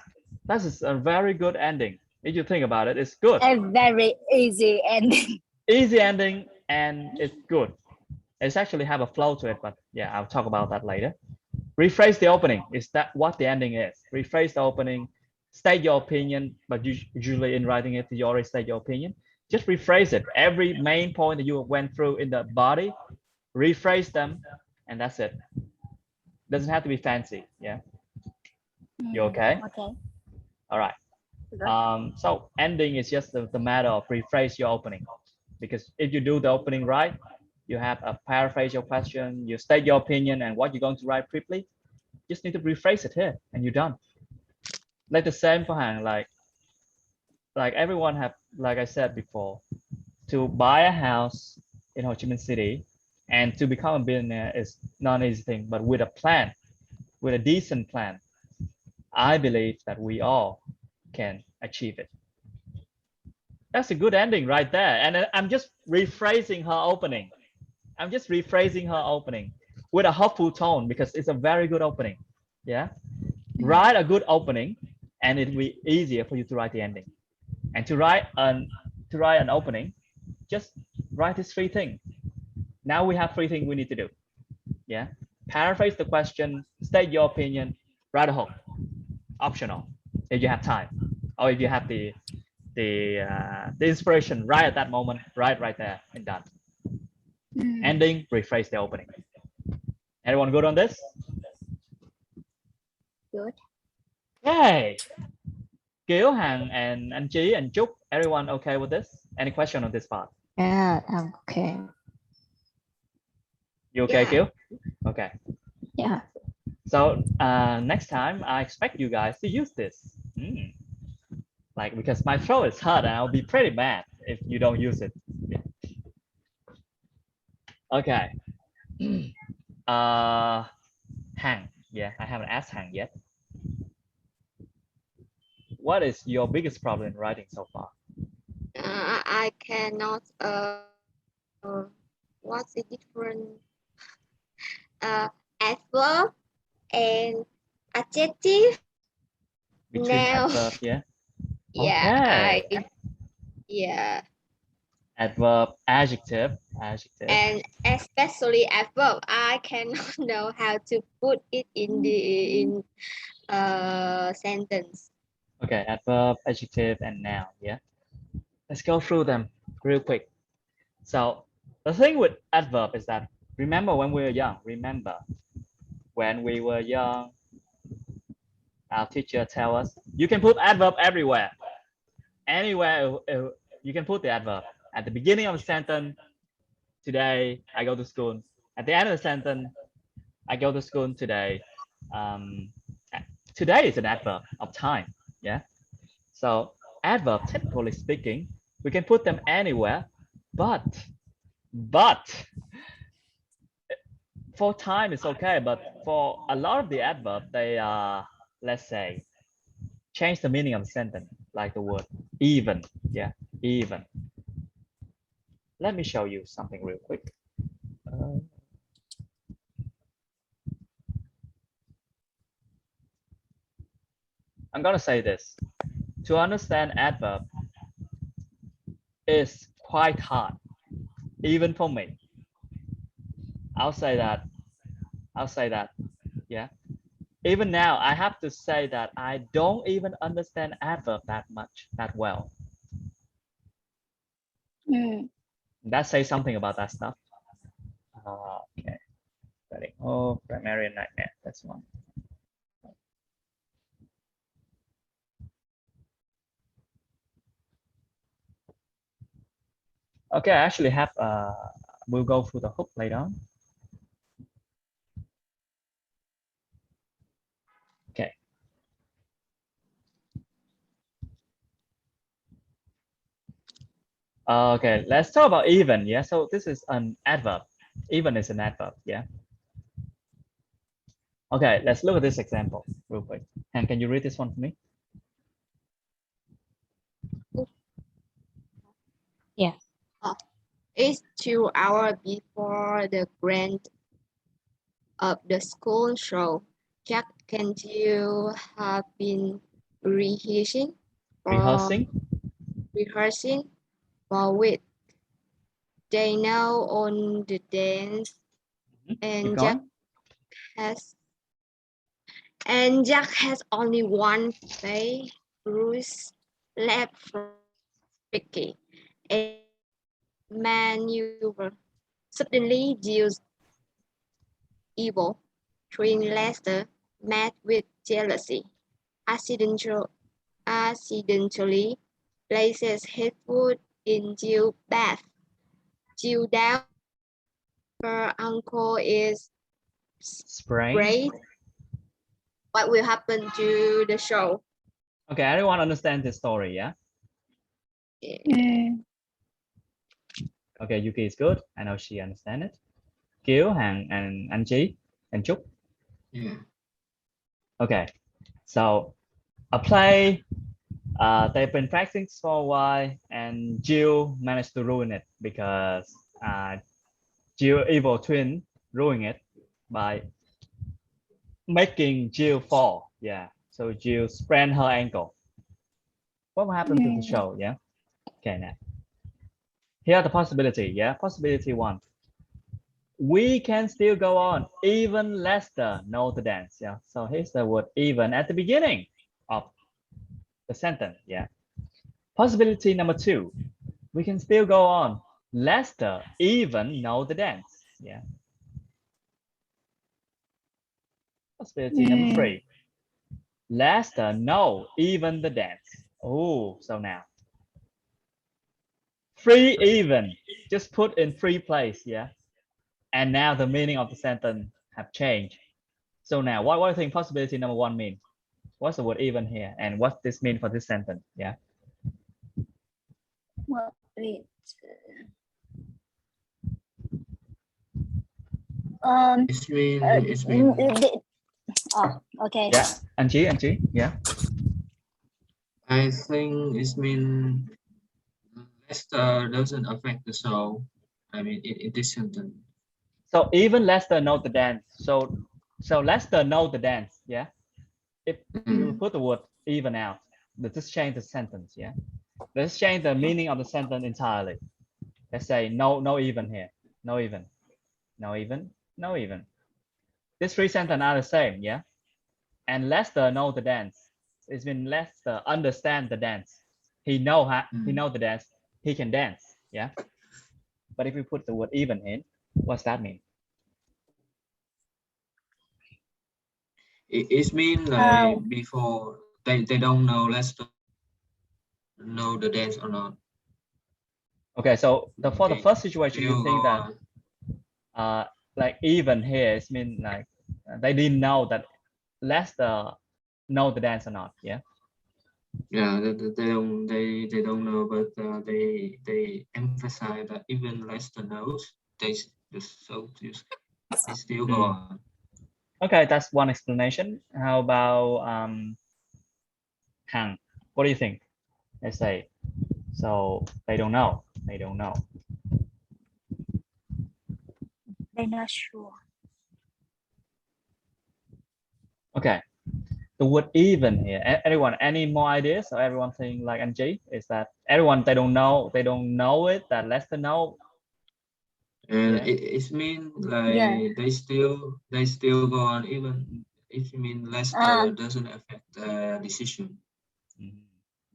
a very good ending. If you think about it, it's good. A very easy ending. Easy ending, and it's good. It's actually have a flow to it, but yeah, I'll talk about that later. Rephrase the opening. Is that what the ending is? Rephrase the opening, state your opinion, but usually in writing it, you already state your opinion. Just rephrase it. Every main point that you went through in the body, rephrase them, and that's it. Doesn't have to be fancy. Yeah. You okay? Okay. All right. So ending is just the matter of rephrase your opening, because if you do the opening right, you have a paraphrase your question, you state your opinion and what you're going to write briefly. Just need to rephrase it here, and you're done. Like the same for Hang, like everyone have, like I said before, to buy a house in Ho Chi Minh City and to become a billionaire is not an easy thing, but with a plan, with a decent plan, I believe that we all can achieve it. That's a good ending right there. And I'm just rephrasing her opening. With a hopeful tone, because it's a very good opening. Yeah. Write a good opening and it'll be easier for you to write the ending. And to write an opening, just write these three things. Now we have three things we need to do. Yeah. Paraphrase the question, state your opinion, write a hook. Optional if you have time, or if you have the inspiration right at that moment, right there and done. Ending, rephrase the opening. Everyone good on this? Good. Okay. Kiều, Hằng, and anh Chí and Trúc, everyone okay with this? Any question on this part? Yeah, I'm okay. You okay, Yeah. Kiều? Okay. Yeah. So next time, I expect you guys to use this. Like, because my throat is hot and I'll be pretty mad if you don't use it. Yeah. Okay. Hằng, yeah, I haven't asked Hằng yet. What is your biggest problem in writing so far? I cannot what's the difference adverb and adjective Between now. adverb, yeah. Yeah, Okay. yeah, Adverb, adjective, and especially adverb, I cannot know how to put it in the sentence. Okay, adverb, adjective, and noun. Yeah. Let's go through them real quick. So the thing with adverb is that, remember when we were young, when we were young, our teacher tell us, you can put adverb everywhere. Anywhere you can put the adverb. At the beginning of a sentence, today I go to school. At the end of the sentence, I go to school today. Today is an adverb of time. Yeah. So adverb, technically speaking, we can put them anywhere, but for time it's okay, but for a lot of the adverb, they let's say change the meaning of the sentence, like the word even. Yeah, even. Let me show you something real quick. I'm gonna say this. To understand adverb is quite hard, even for me. I'll say that. Yeah. Even now, I have to say that I don't even understand adverb that well. That says something about that stuff. Okay. Oh, primary nightmare. That's one. Okay, I actually have. We'll go through the hook later on. Okay. Okay, let's talk about even. Yeah, so this is an adverb. Even is an adverb. Yeah. Okay, let's look at this example real quick. And can you read this one for me? Yeah. It's 2 hours before the grant of the school show. Jack, can you have been rehearsing? Rehearsing for with they now on the dance, and Jack has only one play bruise left for Vicky. A maneuver. Suddenly, Jill's evil twin Lester, met with jealousy, accidentally places his foot in Jill's bath. Jill down. Her uncle is sprained. What will happen to the show? Okay, everyone understand this story, yeah? Okay, Yuki is good. I know she understands it. Kiều, Hằng, and anh Chí, and Trúc. Yeah. Okay, so a play, they've been practicing for a while, and Jill managed to ruin it because Jill evil twin ruined it by making Jill fall. Yeah, so Jill sprained her ankle. What will happen to the show? Yeah. Okay, now here are the possibility. Yeah, possibility one. We can still go on. Even Lester know the dance. Yeah. So here's the word even at the beginning of the sentence. Yeah. Possibility number two. We can still go on. Lester even know the dance. Yeah. Possibility number three. Lester know even the dance. Oh, so now. Free even. Just put in free place, yeah. And now the meaning of the sentence have changed. So now, what do you think possibility number one means? What's the word even here? And what this mean for this sentence? Yeah. Well, wait. It's mean oh, okay. Yeah, Angie, yeah. I think it means Lester doesn't affect the soul. I mean, in this sentence. So even Lester know the dance. So Lester know the dance. Yeah. If you put the word even out, let's change the sentence. Yeah. Let's change the meaning of the sentence entirely. Let's say no even here. No even. No even. No even. These three sentences are the same. Yeah. And Lester know the dance. It's been Lester understand the dance. He know the dance. He can dance. Yeah. But if we put the word even in, what's that mean? It means like before they don't know Lester know the dance or not. Okay, so for the first situation, you think that like even here, it means like they didn't know that Lester know the dance or not. Yeah. Yeah, they don't know, but they emphasize that even Lester knows. They still go on. Okay, that's one explanation. How about Hằng? What do you think? Let's say, so they don't know. They don't know. They're not sure. Okay. The word even here. Anyone, any more ideas? So everyone saying like NG is that everyone they don't know it that Lester know. And it means like they still go on even if you mean Lester doesn't affect the decision.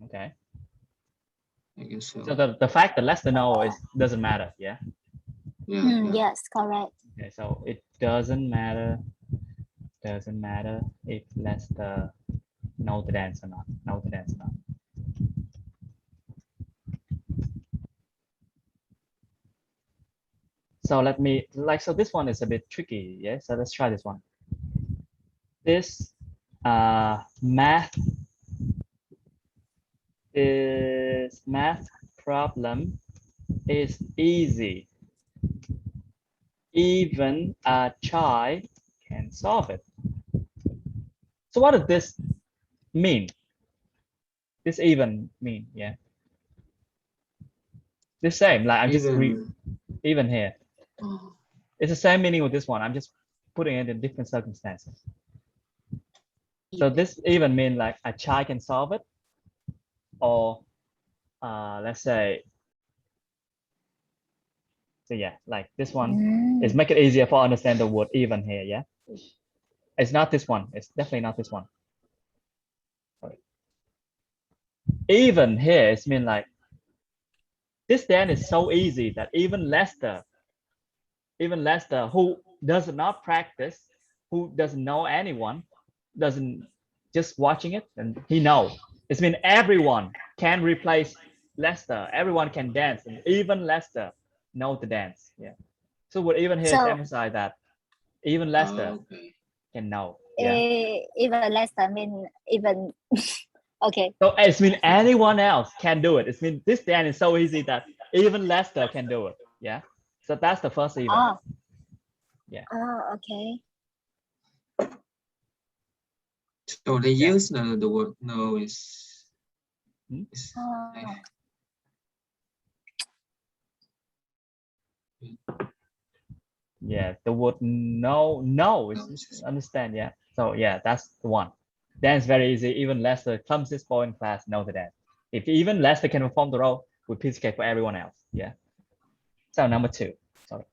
Okay. I guess so. So the fact that Lester know doesn't matter. Yeah. Yeah. Yes, correct. Okay, so it doesn't matter if Lester know the dance or not. So let me so this one is a bit tricky. Yeah. So let's try this one. This math problem is easy. Even a child can solve it. So what does this mean? This even mean, yeah. The same, like I'm just even here. It's the same meaning with this one. I'm just putting it in different circumstances. So this even mean like a child can solve it, or let's say, so yeah, like this one is make it easier for understand the word even here. Yeah, it's not this one. It's definitely not this one. Sorry. Even here, it's mean like this dance is so easy that even Lester, who does not practice, who doesn't know anyone, doesn't just watching it, and he knows. It's mean everyone can replace Lester. Everyone can dance, and even Lester know the dance. Yeah. So what even here is emphasize that even Lester can know. Yeah. Even Lester mean even. Okay. So it's mean anyone else can do it. It's mean this dance is so easy that even Lester can do it. Yeah. So that's the first even. Oh. Yeah. Oh, okay. So they use the word no is. Yeah, the word no is understand. Yeah. So yeah, that's the one. Dance very easy. Even Lester, clumsiest boy in class, know the dance. If even Lester can perform the role, with piece of cake for everyone else. Yeah. So number 2. Sorry.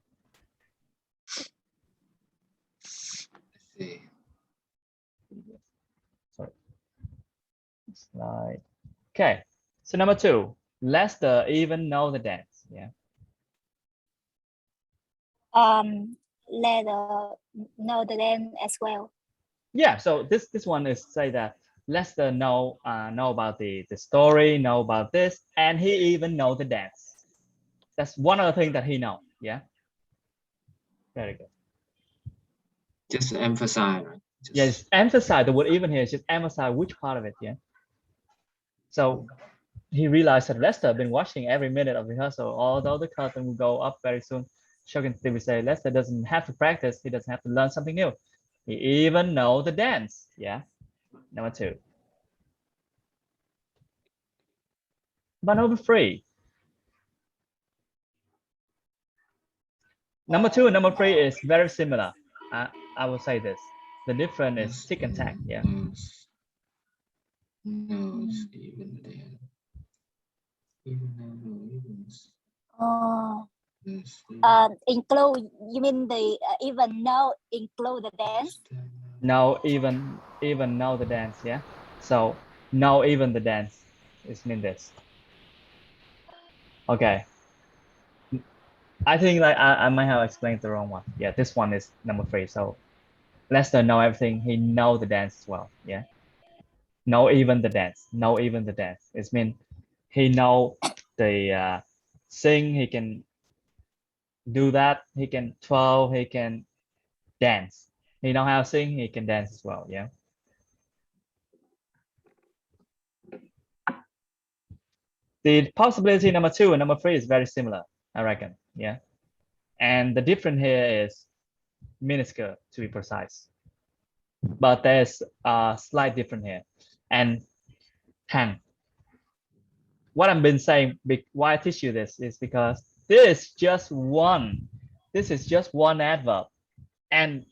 Sorry. Slide. Okay. So number 2, Lester even know the dance. Yeah. Lester know the dance as well. Yeah. So this one is say that Lester know about the story, know about this, and he even know the dance. That's one other thing that he know. Yeah. Very good. Just emphasize. Right? Yes, emphasize the word even here. Just emphasize which part of it. Yeah. So he realized that Lester had been watching every minute of rehearsal, although the curtain will go up very soon. Shokin will say Lester doesn't have to practice. He doesn't have to learn something new. He even know the dance. Yeah. Number 2. But number 3. Number 2 and number 3 is very similar. I will say this. The difference is tick and tack. Yeah. No, even there. Include, you mean the even now include the dance? No, even know the dance. Yeah. So no, even the dance is mean this. Okay. I think like I might have explained the wrong one. Yeah, this one is number 3. So Lester know everything. He know the dance as well. Yeah. Know even the dance. Know even the dance. It means he know the sing. He can do that. He can twirl. He can dance. He know how to sing. He can dance as well. Yeah. The possibility number 2 and number 3 is very similar, I reckon. Yeah. And the difference here is minuscule, to be precise. But there's a slight difference here. And Hang, what I've been saying, why I teach you this is because this is just one adverb and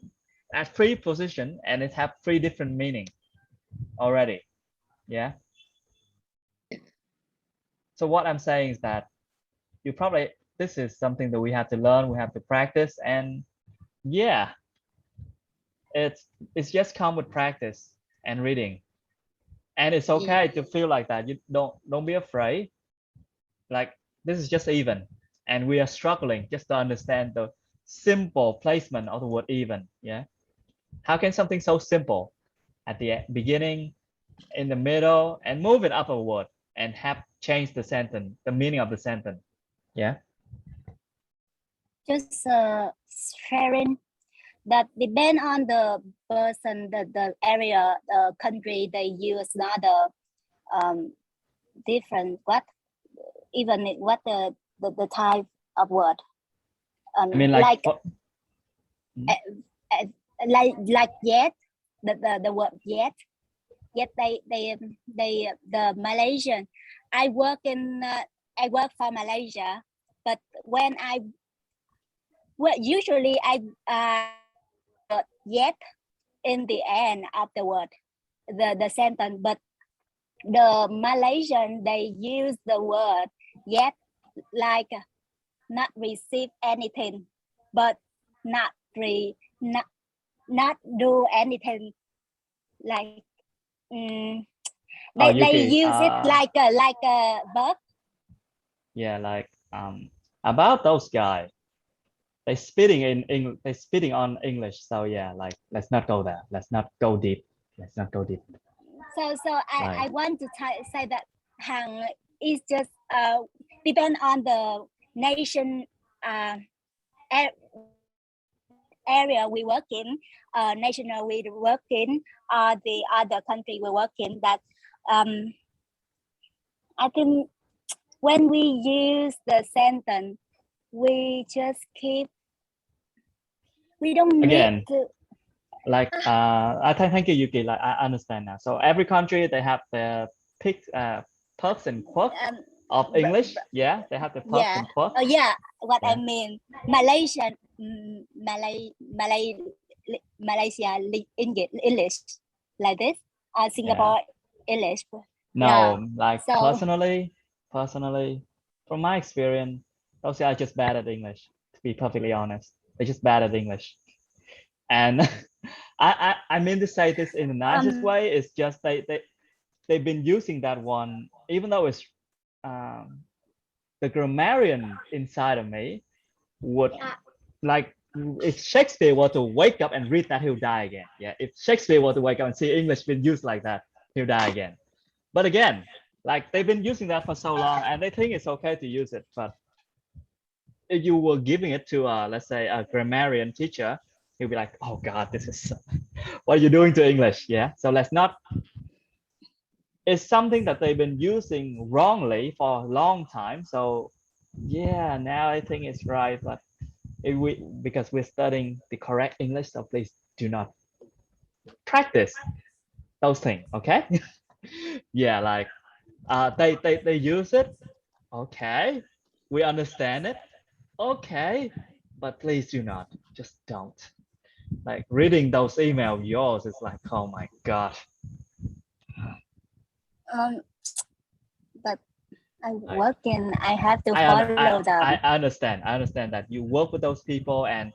at 3 position, and it have 3 different meaning already. Yeah. So what I'm saying is that this is something that we have to learn, we have to practice, and yeah, it's just come with practice and reading. And it's okay to feel like that. You don't be afraid. Like this is just even, and we are struggling just to understand the simple placement of the word even. Yeah. How can something so simple at the beginning, in the middle, and move it upward and have changed the sentence, the meaning of the sentence? Yeah. Just sharing that depend on the person, the area, the country, they use another different even what the type of word. I mean like yet, the word yet they the Malaysian. I work for Malaysia, but when usually I yet in the end of the word, the sentence, but the Malaysian, they use the word yet like not receive anything, but not do anything, like they use it like a verb. Yeah, like about those guys, they spitting in English, they spitting on English. So yeah, like let's not go there. Let's not go deep. So I want to say that Hang is just depend on the nation area we work in, national we work in, the other country we work in. That I think when we use the sentence, we just we don't need to. Like I thank you, Yuki. Like I understand now. So every country they have their perks and quirks of English. Yeah, they have the perks and quirks. Oh yeah, I mean Malaysia English like this. Singapore English. No, like so, personally, from my experience, those are just bad at English. To be perfectly honest, they're just bad at English. And I mean to say this in the nicest way. It's just they've been using that one, even though it's the grammarian inside of me would like, if Shakespeare were to wake up and read that, he'll die again. Yeah, if Shakespeare were to wake up and see English being used like that, he'll die again. But again, like they've been using that for so long and they think it's okay to use it. But if you were giving it to let's say a grammarian teacher, he'll be like, oh God, this is what are you doing to English? Yeah. So let's not, it's something that they've been using wrongly for a long time. So yeah, now I think it's right. But if because we're studying the correct English, so please do not practice those things, okay? Yeah, like they use it, okay, we understand it, okay, but please do not, just don't. Like reading those emails of yours is like, oh my God. But I work and I have to follow them. I understand that you work with those people, and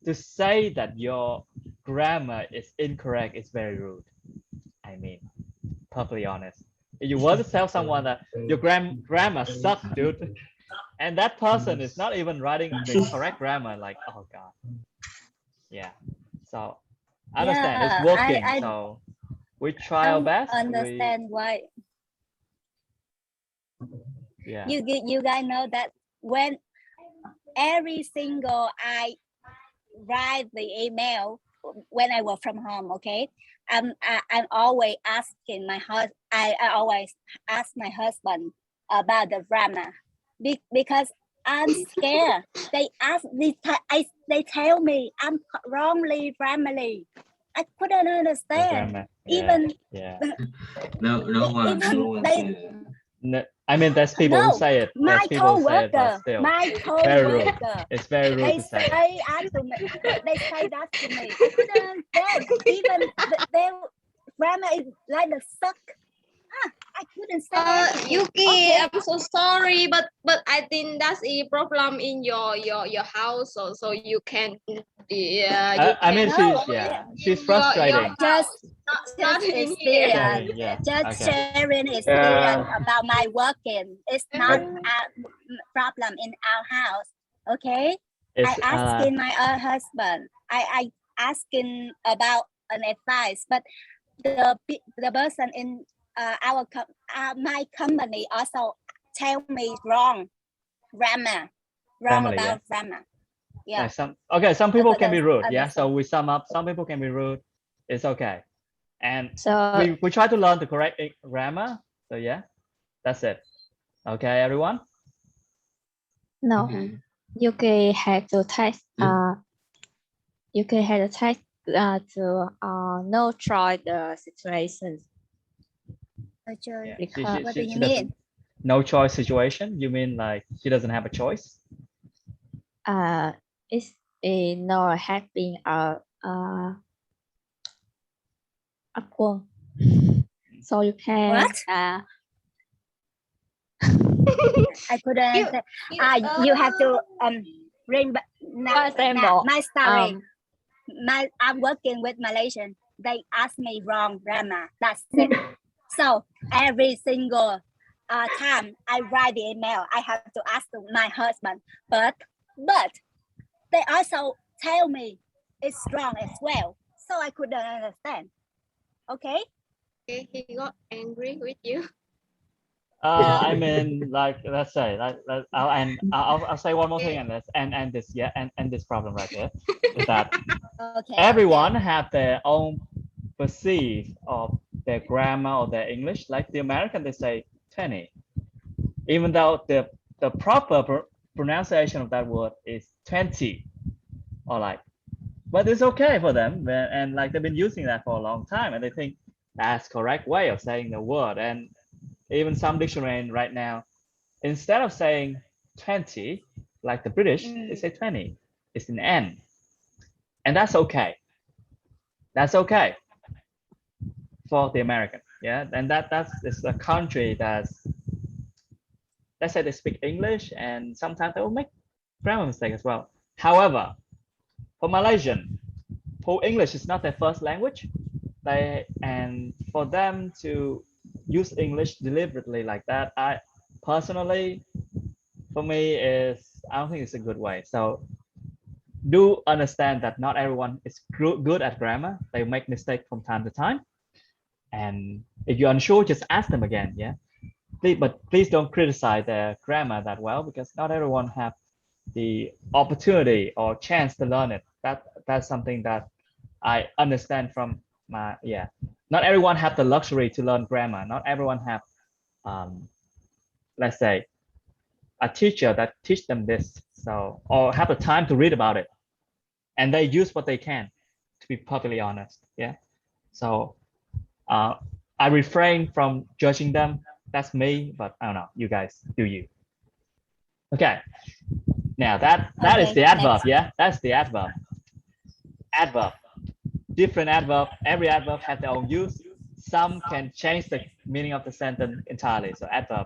to say that your grammar is incorrect is very rude. I mean, perfectly honest. If you want to tell someone that your grammar sucks, dude, and that person is not even writing the correct grammar, like, oh God. Yeah. So I understand it's working. So we try our best. Understand why. Yeah. You guys know that when every single I write the email when I work from home, okay, I'm always asking my husband. I always ask my husband about the grammar because I'm scared. They tell me I'm wrongly grammarly. I couldn't understand. Even no one. I mean, there's people who say it. My co-worker. It's very rude to say. They say that to me. I couldn't understand. Even their grammar is like the suck. I couldn't say. Yuki, okay. I'm so sorry, but I think that's a problem in your house, so you can. I mean, she's frustrating. Just experience. Sharing experience about my working. It's not a problem in our house. Okay. I asking my husband. I asking about an advice, but the person in my company also tell me wrong grammar. Yeah. Some people can be rude. Yeah. So we sum up. Some people can be rude. It's okay. And so we try to learn the correct grammar. So yeah, that's it. Okay, everyone. No, you can have to text. You can have to text to no try the situations. Yeah. What do you mean? No choice situation? You mean like she doesn't have a choice? It's a no having a one. So you can. What? I couldn't. You have to bring my story. I'm working with Malaysian. They ask me wrong grammar. That's it. So every single time I write the email, I have to ask my husband. But they also tell me it's wrong as well. So I couldn't understand. Okay. He got angry with you. I mean, like, let's say, I'll say one more thing and let's end this. Yeah, and this problem right here is that everyone have their own perceive of their grammar or their English. Like the American, they say 20, even though the proper pronunciation of that word is 20, or like, but it's okay for them, and like they've been using that for a long time, and they think that's correct way of saying the word. And even some dictionary right now, instead of saying 20, like the British, they say 20. It's an N, and that's okay. That's okay for the American, yeah. And that's a country that's, let's say they speak English, and sometimes they will make grammar mistake as well. However, for Malaysian, who English is not their first language, and for them to use English deliberately like that, I personally, for me, I don't think it's a good way. So do understand that not everyone is good at grammar. They make mistakes from time to time, and If you're unsure, just ask them again. Yeah. But please don't criticize their grammar that well, because not everyone have the opportunity or chance to learn it. That's something that I understand from my, not everyone have the luxury to learn grammar. Not everyone have, let's say, a teacher that teach them this, so, or have the time to read about it, and they use what they can, to be perfectly honest. Yeah. So I refrain from judging them. That's me, but I don't know, you guys do you. Okay. Now that is the adverb. Yeah, that's the adverb. Adverb. Different adverb. Every adverb has their own use. Some can change the meaning of the sentence entirely. So adverb.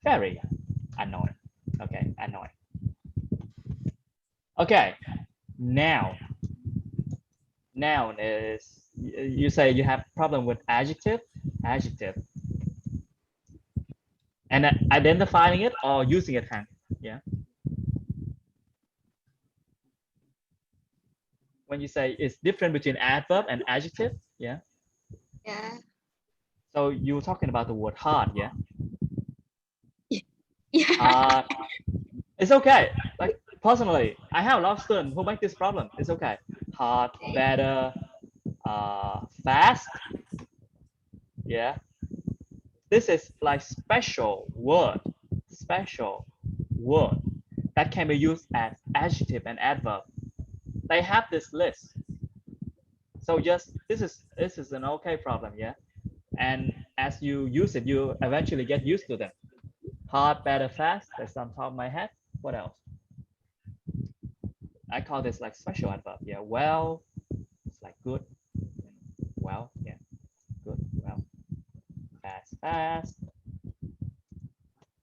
Very annoying. Okay, annoying. Okay. Noun. Noun is, you say you have problem with adjective. Adjective. And identifying it or using it, Hank? Yeah. When you say it's different between adverb and adjective, yeah. Yeah. So you were talking about the word hard, yeah. Yeah. It's okay. Like personally, I have a lot of students who make this problem. It's okay. Hard, better, fast. Yeah. This is like special word that can be used as adjective and adverb. They have this list. So just this is an okay problem, yeah. And as you use it, you eventually get used to them. Hard, better, fast. That's on top of my head. What else? I call this like special adverb. Yeah. Well, it's like good. Well, yeah. Good. Well. Fast, fast.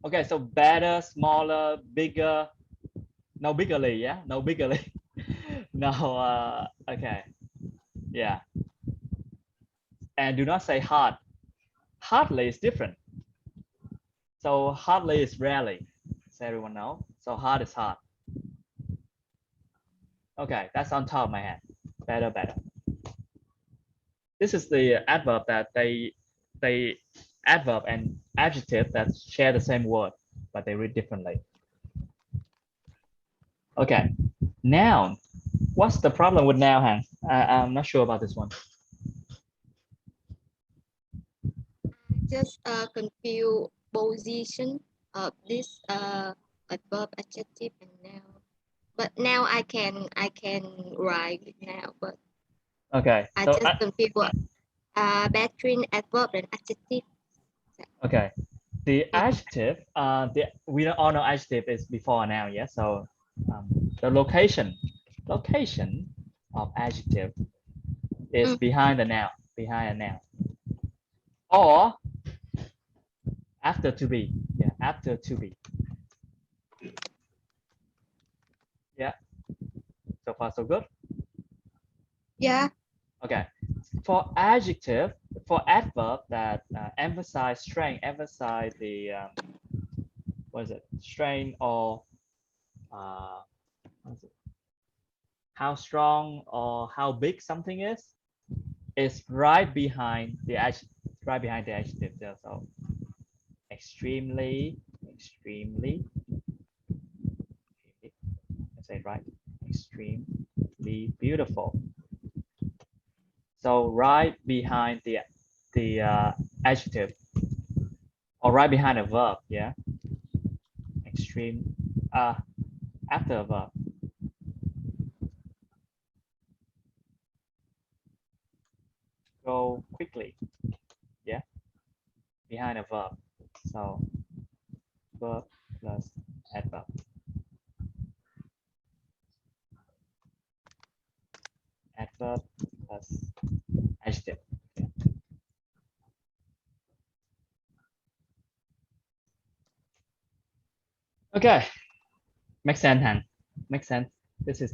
Okay. So better, smaller, bigger. No biggerly. Yeah. No biggerly. No. Okay. Yeah. And do not say hard. Hardly is different. So hardly is rarely. Does everyone know? So hard is hard. Okay, that's on top of my head. Better, better. This is the adverb that they adverb and adjective that share the same word, but they read differently. Okay, noun. What's the problem with noun, Han? I'm not sure about this one. Just confuse position of this adverb, adjective, and noun. But now I can write it now. But okay, I so just confuse between adverb and adjective. Okay, the adjective. We all know adjective is before a noun. Yeah. So the location of adjective is behind the noun. Behind a noun. Or after to be. Yeah. After to be. Yeah. So far, so good? Yeah. Okay. For adjective, for adverb that emphasize strength, emphasize the, what is it? Strength or what is it? How strong or how big something is right behind the adjective. Right behind the adjective. So extremely. Let's say it right. Extremely beautiful. So right behind the adjective, or right behind a verb, yeah. Extreme. After a verb. Go quickly, yeah. Behind a verb. So verb plus adverb. Adverb plus adjective. Yeah. Okay, makes sense, Han. Makes sense. This is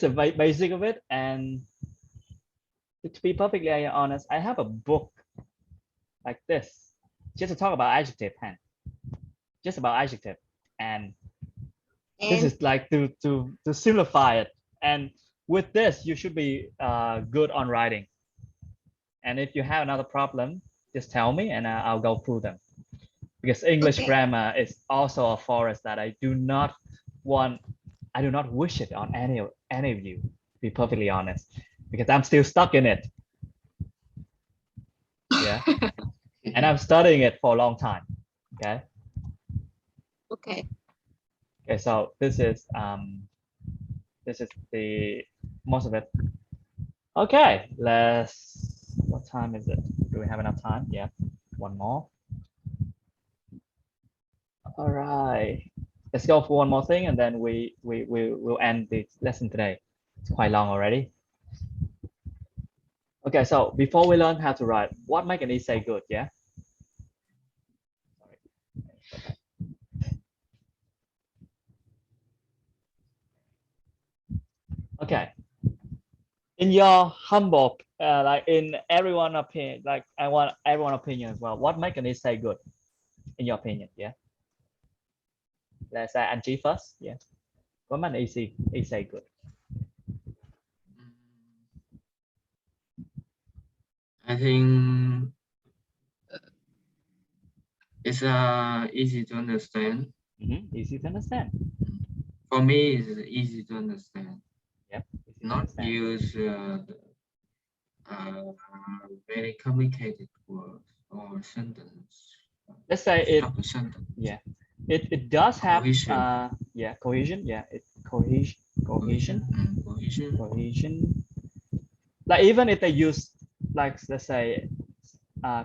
a basic of it, and to be perfectly honest, I have a book like this just to talk about adjective, Han. Just about adjective, and this is like to simplify it. And with this, you should be good on writing. And if you have another problem, just tell me and I'll go through them. Because English grammar is also a forest that I do not wish it on any of you, to be perfectly honest, because I'm still stuck in it. Yeah. And I'm studying it for a long time. Okay. Okay. Okay, so this is the most of it. Okay, what time is it? Do we have enough time? Yeah, one more. All right, let's go for one more thing and then we'll end the lesson today. It's quite long already. Okay, so before we learn how to write, what make an essay good? Yeah. Okay. In your humble, like in everyone opinion, like I want everyone opinion as well. What make an essay good, in your opinion? Yeah. Let's say Angie first. Yeah. What make an essay good? I think it's easy to understand. Easy to understand. For me, it's easy to understand. Yep. Not use very complicated words or sentence. Let's say it. Yeah. It does have cohesion. Yeah, cohesion. Yeah, cohesion. Like even if they use, like, let's say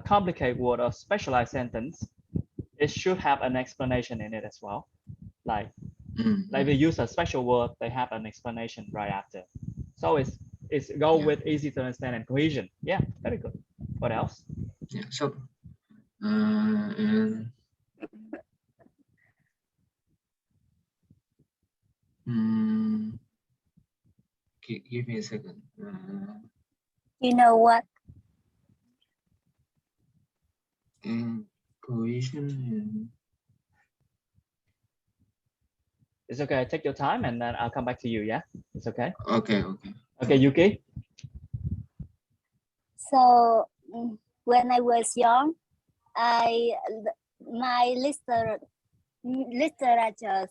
complicated word or specialized sentence, it should have an explanation in it as well. Like if they use a special word, they have an explanation right after. So it's go with easy to understand and cohesion. Yeah, very good. What else? Yeah. So and give me a second. You know what? Cohesion. It's okay. Take your time, and then I'll come back to you. Yeah, it's okay. Okay. Okay, Yuki. So when I was young, my literature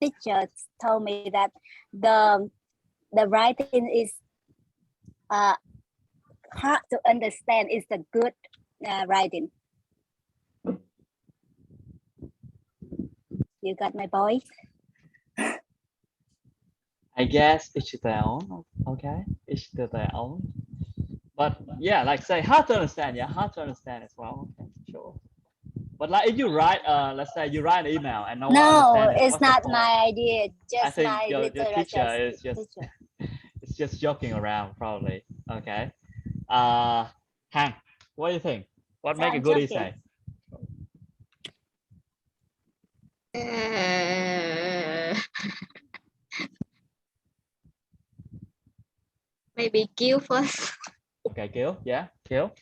teacher told me that the writing is hard to understand. It's a good writing. You got my point? I guess each their own. Okay, each to their own. But yeah, like say hard to understand. Yeah, hard to understand as well. Okay, sure. But like if you write, let's say you write an email and no one understands it, it's not my idea. Just I think my your teacher is just teacher. it's just joking around probably. Okay. Hang, what do you think? What So make a I'm good joking. essay? Maybe Gil first. Okay, Gil. Yeah, Gil.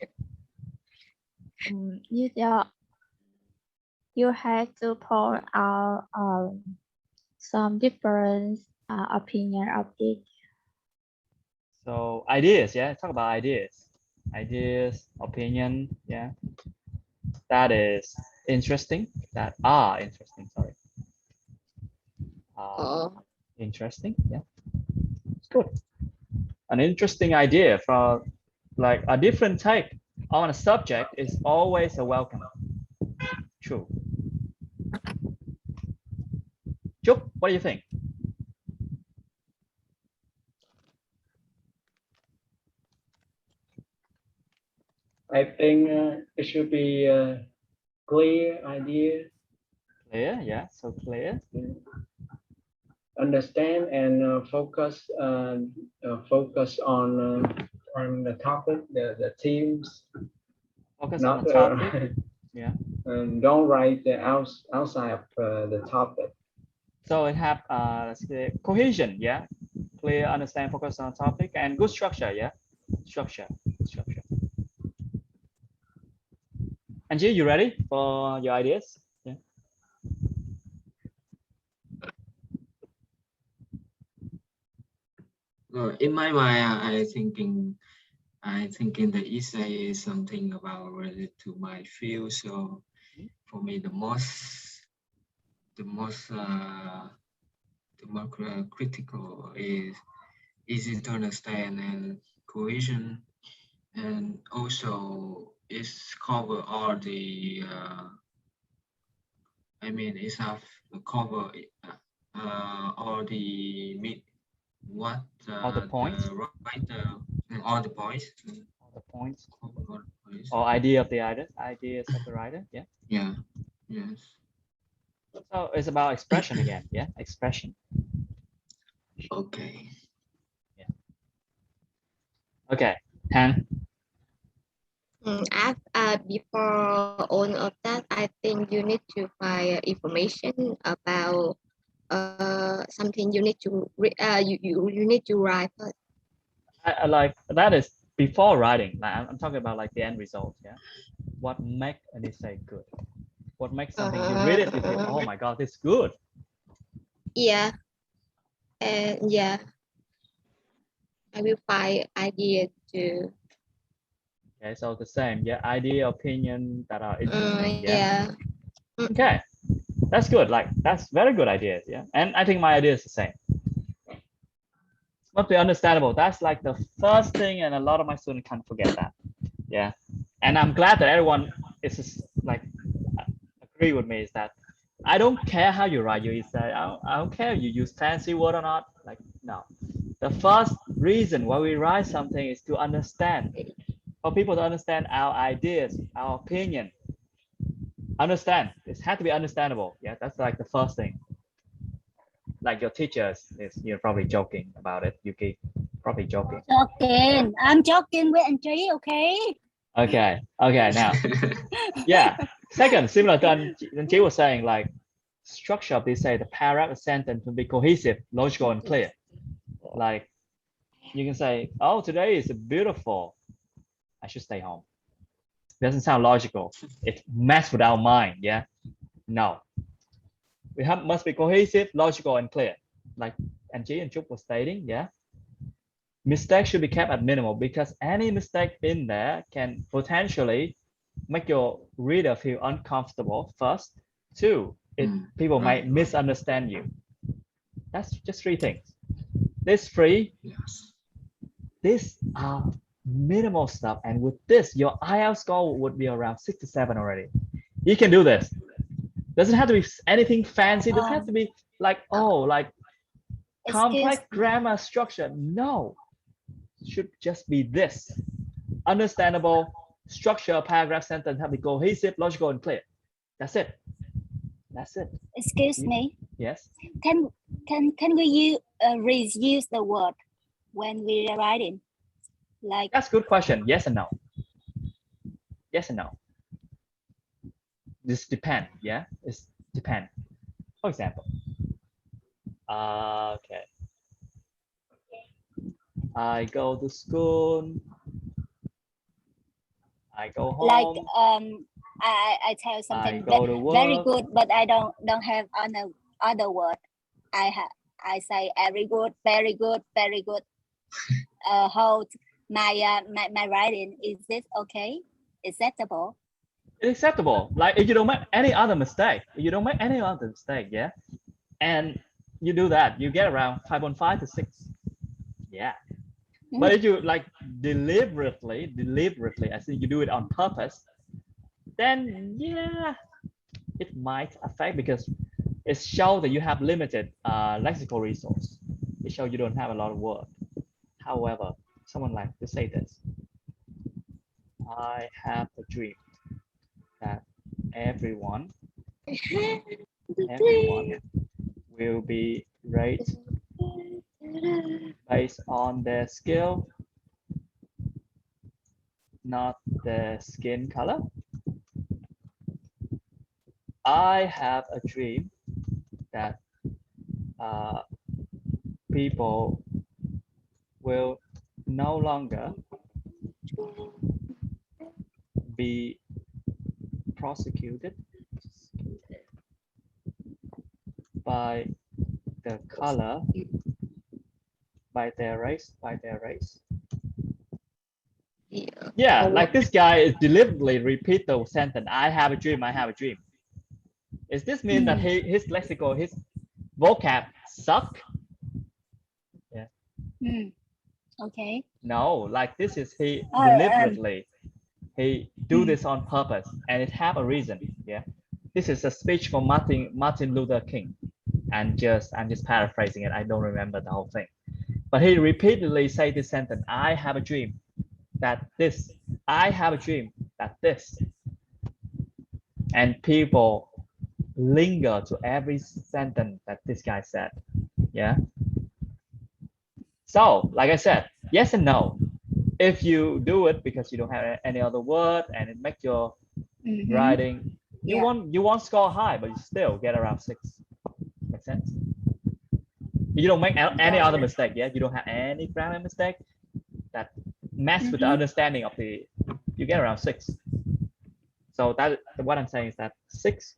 You have to point out some different opinion of it. So ideas, yeah. Talk about ideas. Ideas, opinion, yeah. That is interesting. That are interesting. Sorry. Interesting. Yeah. It's good. An interesting idea from like a different take on a subject is always a welcome. True. Chúc, what do you think? I think it should be a clear idea. Clear, yeah, so clear. Understand and focus on the topic, the themes. Focus on the topic. Yeah. And don't write outside of the topic. So it have let's say cohesion, yeah. Clear, understand, focus on topic, and good structure, yeah. Structure. Angie, you ready for your ideas? Yeah. In my mind, I thinking I think in the essay is something about related to my field. So for me, the more critical is easy to understand and cohesion, and also it's cover all the I mean it's have cover all the what all the points, the writer all the points, all the points, all the points. or idea of the writer, ideas of the writer. Yeah. Yeah. Yes. So it's about expression again. Yeah, expression. Okay. Yeah. Okay, Han. Before all of that, I think you need to find information about something you need to you need to write first. I like that is before writing. Like, I'm talking about like the end result. Yeah, what makes an essay good? What makes something you read it, you think, oh my god, it's good. Yeah, and yeah, I will find idea too. Okay, so the same. Yeah, idea, opinion that are interesting. Yeah. Okay, that's good. Like that's very good ideas. Yeah, and I think my idea is the same. Must be understandable. That's like the first thing, and a lot of my students can't forget that. Yeah, and I'm glad that everyone is just like agree with me. Is that I don't care how you write your essay. I don't care if you use fancy word or not. Like no, the first reason why we write something is to understand, for people to understand our ideas, our opinion. Understand. It has to be understandable. Yeah, that's like the first thing. Like your teachers is you're probably joking about it, Yuki. Probably joking. Joking. I'm joking with Angie, okay? Okay. Okay. Now, yeah. Second, similar to Angie was saying, like structure of this, say the paragraph, a sentence will be cohesive, logical, and clear. Like you can say, "Oh, today is beautiful. I should stay home." Doesn't sound logical. It messes with our mind. Yeah. No. We must be cohesive, logical, and clear. Like Angie and Chuk was stating, yeah. Mistakes should be kept at minimal because any mistake in there can potentially make your reader feel uncomfortable. First, two, people might misunderstand you. That's just three things. This three, yes. These are minimal stuff, and with this, your IELTS score would be around 67 already. You can do this. Doesn't have to be anything fancy. Doesn't have to be like like complex grammar structure. No, it should just be this understandable structure, paragraph, sentence have to be cohesive, logical, and clear. That's it. That's it. Excuse me. Yes. Can we reuse the word when we are writing? Like that's a good question. Yes and no. Yes and no. This depend. Yeah, it's depend. For example, okay. I go to school. I go home. Like I tell something very good, but I don't have other word. I say very good, very good, very good. Hold my writing. Is this okay? Acceptable? It's acceptable. Like if you don't make any other mistake, yeah, and you do that, you get around 5.5 to 6. Yeah. But if you like deliberately, I think you do it on purpose, then yeah, it might affect because it shows that you have limited lexical resource. It shows you don't have a lot of words. However, someone like to say this: I have a dream that everyone will be rated based on their skill, not their skin color. I have a dream that people will no longer be prosecuted by the color, by their race, Yeah, like this guy is deliberately repeat the sentence, I have a dream, I have a dream. Does this mean that his lexical, his vocab suck? Yeah. Okay. No, like this is he deliberately, he do this on purpose and it have a reason. Yeah. This is a speech from Martin Luther King. And I'm just paraphrasing it. I don't remember the whole thing. But he repeatedly say this sentence, I have a dream that this, I have a dream that this. And people linger to every sentence that this guy said. Yeah. So, like I said, yes and no. If you do it because you don't have any other word and it makes your writing, you won't score high, but you still get around 6. Make sense? You don't make any other mistake. Yeah, you don't have any grammar mistake that mess with the understanding of the. You get around 6. So that what I'm saying is that 6,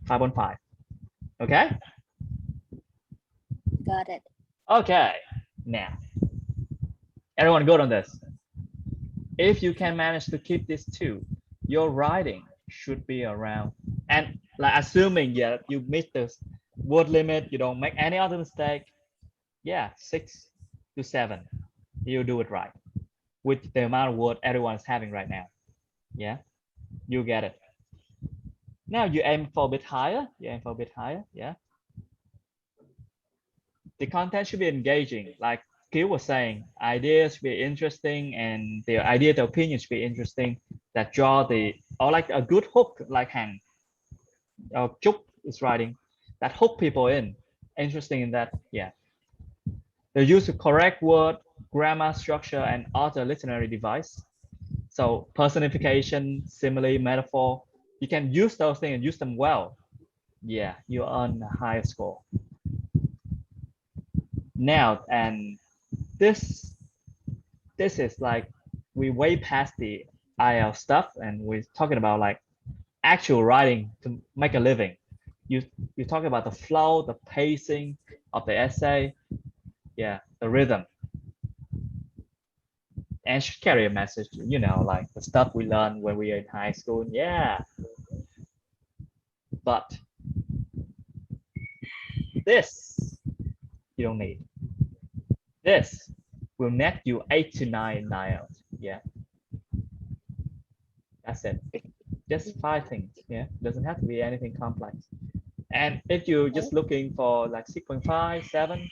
5.5. Okay. Got it. Okay. Now, everyone good on this. If you can manage to keep these 2, your writing should be around. And like assuming you meet the word limit, you don't make any other mistake. Yeah, 6 to 7, you do it right with the amount of word everyone is having right now. Yeah, you get it. Now you aim for a bit higher. Yeah. The content should be engaging, like Kill was saying. Ideas should be interesting, and the opinion should be interesting. That draw or like a good hook, like Han or Chuk is writing, that hook people in. Interesting in that, yeah. The use of correct word, grammar, structure, and other literary device. So personification, simile, metaphor, you can use those things and use them well. Yeah, you earn a higher score. Now, and this is like, we way past the IELTS stuff and we're talking about like actual writing to make a living. You talk about the flow, the pacing of the essay. Yeah, the rhythm. And should carry a message, like the stuff we learned when we were in high school. Yeah. But this you don't need. This will net you 8 to 9 IELTS. Yeah. That's it. Just 5 things. Yeah. Doesn't have to be anything complex. And if you're just looking for like 6.5, 7,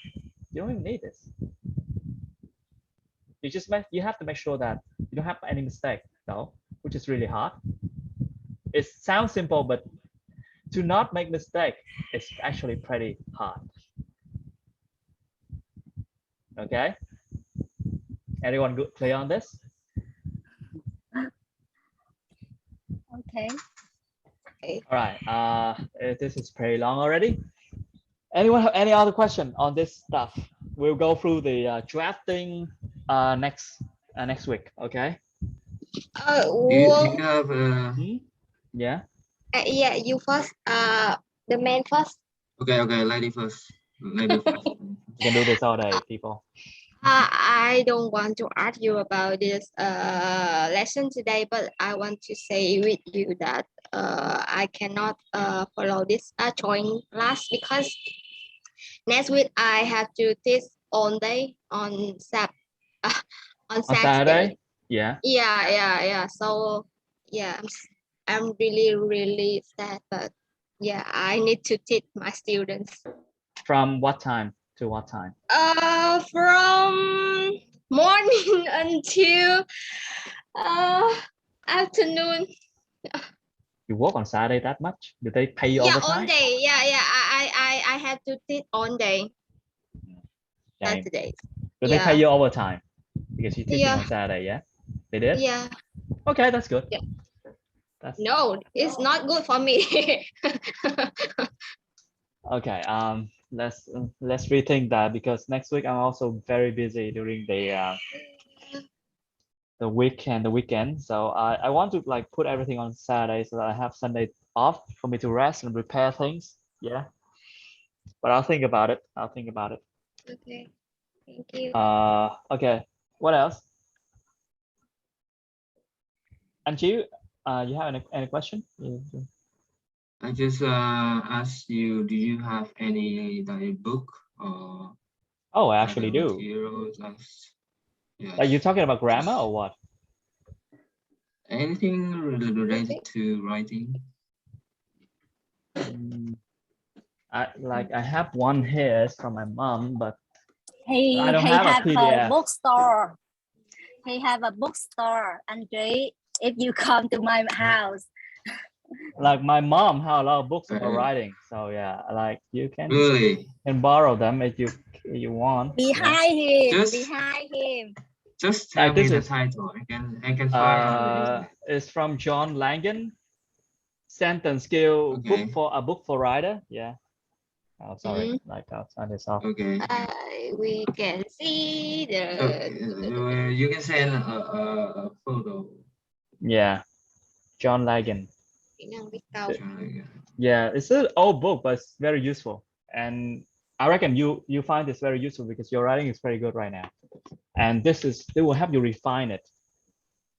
you don't even need this. You have to make sure that you don't have any mistake, though, which is really hard. It sounds simple, but to not make mistake is actually pretty hard. Okay. Anyone good clear on this? Okay. All right. This is pretty long already. Anyone have any other question on this stuff? We'll go through the drafting next week. Okay. Do you have yeah. Yeah, you first. The man first. Okay, lady first. Lady first. You can do this all day, people. I don't want to argue about this lesson today, but I want to say with you that I cannot follow this join class because next week I have to teach all day on Saturday. Yeah. Yeah. So yeah, I'm really sad, but yeah, I need to teach my students. From what time to what time? From morning until afternoon. You work on Saturday that much? Do they pay you overtime? Yeah, all day. Yeah. I have to teach all day. Saturday. Do they pay you overtime? Because you teaching on Saturday, yeah? They did? Yeah. Okay, that's good. Yeah. No, it's not good for me. Okay, let's rethink that, because next week I'm also very busy during the week and the weekend. So I want to like put everything on Saturday so that I have Sunday off for me to rest and prepare things. Yeah. But I'll think about it. Okay. Thank you. Okay. What else? And you have any question? I just asked you, do you have any book or? Oh, I actually do. Yes. Are you talking about grammar or what? Anything related to writing? I have one here it's from my mom, but he I don't have a PDF. A bookstore. He have a bookstore, Andre. If you come to my house, like my mom have a lot of books about writing, so yeah, like you can borrow them if you want. Behind him. Just tell me the title. I can find. It's from John Langan. Sentence skill book for writer. Yeah. Oh, sorry. Like I'll turn this off. Okay. We can see the. You can send a photo. Yeah. John Langan. Yeah, it's an old book, but it's very useful. And I reckon you find this very useful because your writing is very good right now. And they will help you refine it.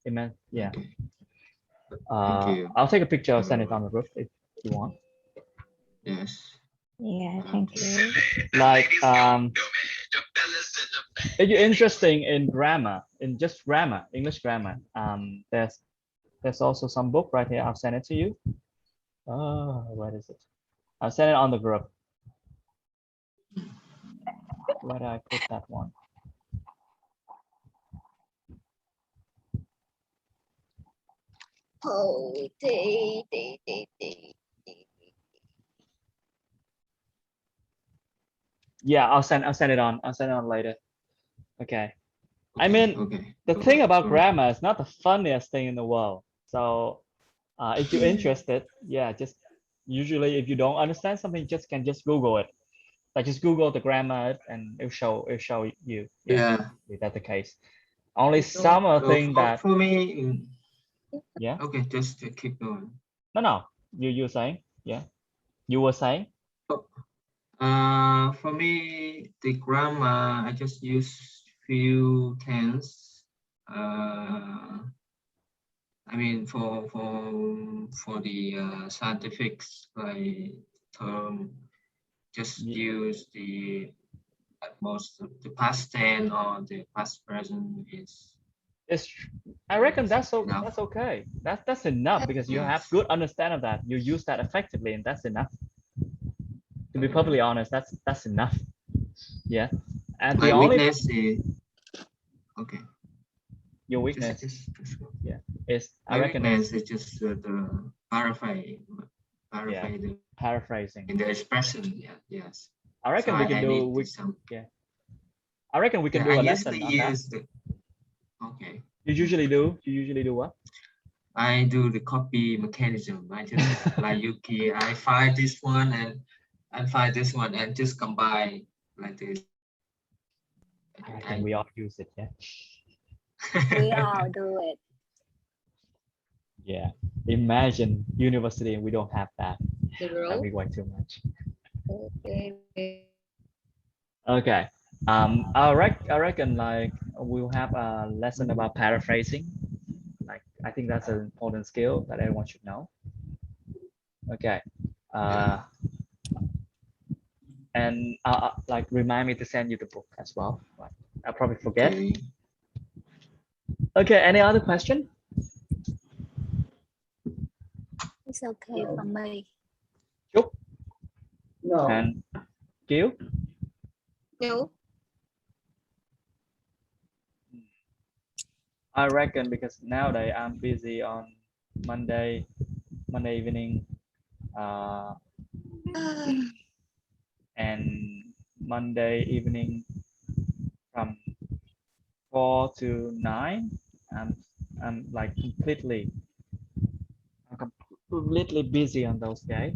Amen. Yeah. Okay. I'll take a picture. I'll send it on the group if you want. Yes. Yeah, thank you. Like if you're interested in grammar, in just grammar, English grammar, there's also some book right here. I'll send it to you. Oh, where is it? I'll send it on the group. Where did I put that one? Oh, Yeah, I'll send it on. I'll send it on later. Okay. I mean, the thing about grammar is not the funniest thing in the world. So if you're interested, yeah, just usually if you don't understand something, just Google it. Like just Google the grammar and it'll show you. Yeah. If that's the case. Only some of the things that for me. Yeah. Okay, just keep going. No. You're saying? Yeah. You were saying? For me, the grammar I just use few tense. I mean, for the scientific like term, just use the at most the past tense or the past present is. I reckon that's okay. That's enough because you have good understanding of that. You use that effectively, and that's enough. To be perfectly honest, that's enough. Yeah. And my weakness is okay. Your weakness, yeah, is I reckon is just the paraphrasing in the expression. Yeah, yes. I reckon we can do. I reckon we can do a lesson on that. Okay. You usually do what? I do the copy mechanism. I just like Yuki. I find this one and find this one and just combine like this. And we all use it, yeah. We all do it. Yeah. Imagine university and we don't have that. That'd be way too much. Okay. I reckon like we'll have a lesson about paraphrasing. Like I think that's an important skill that everyone should know. Okay. And like remind me to send you the book as well. Like, I'll probably forget. Okay. Any other question? It's okay for me. Chúc. No. And Kiều? No. I reckon because nowadays I'm busy on Monday evening, and Monday evening from 4 to 9. I'm like completely busy on those days.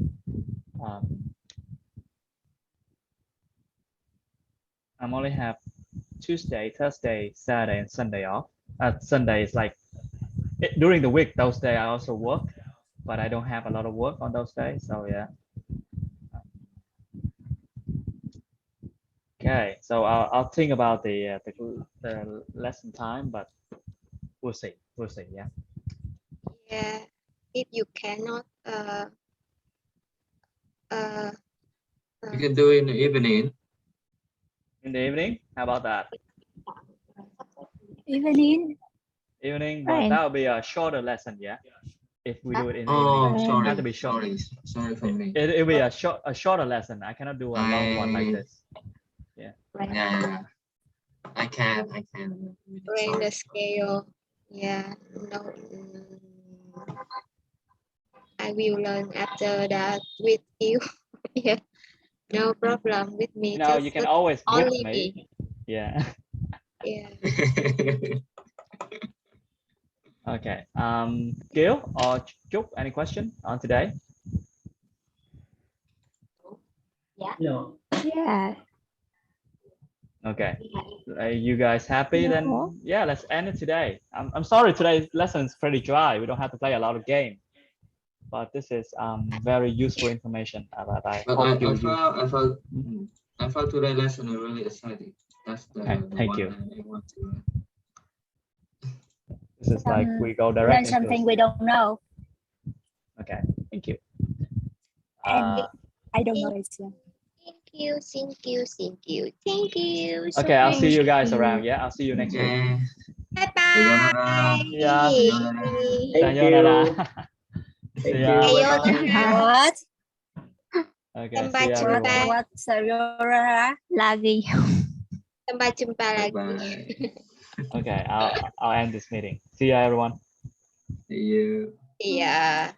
I'm only have Tuesday, Thursday, Saturday, and Sunday off. Sunday is like during the week. Those days I also work, but I don't have a lot of work on those days. So yeah. Okay, so I'll think about the lesson time, but we'll see. Yeah. Yeah, if you cannot, You can do it in the evening. In the evening, how about that? Evening. Evening, but that would be a shorter lesson, yeah. If we do it in the Oh, evening, sorry, it has to be short. sorry for me. It'll be a shorter lesson. I cannot do a long one like this. Yeah. Yeah. I can. bring the scale. Yeah, no. I will learn after that with you. Yeah, no problem with me. No, you can always with only me. Yeah. Yeah. Okay. Gil or Chuk, any question on today? No. Yeah. Okay. Are you guys happy? No. Then yeah, let's end it today. I'm sorry, today's lesson is pretty dry. We don't have to play a lot of games, but this is very useful information that I hope you use. I felt today's lesson really exciting. That's the, okay, the thank one you. I want to. This is like we go Learn directly. something we don't know. Okay, thank you. And I don't know it. Thank you. Okay, I'll see you guys around. Yeah, I'll see you next week. Bye bye. Yeah. Thank Sayonara. you. See Thank ya. you. What? Okay, see you everyone. What? Sayonara? Lagi. Sampai jumpa lagi. Bye. Okay, I'll end this meeting. See ya everyone. See you. Iya.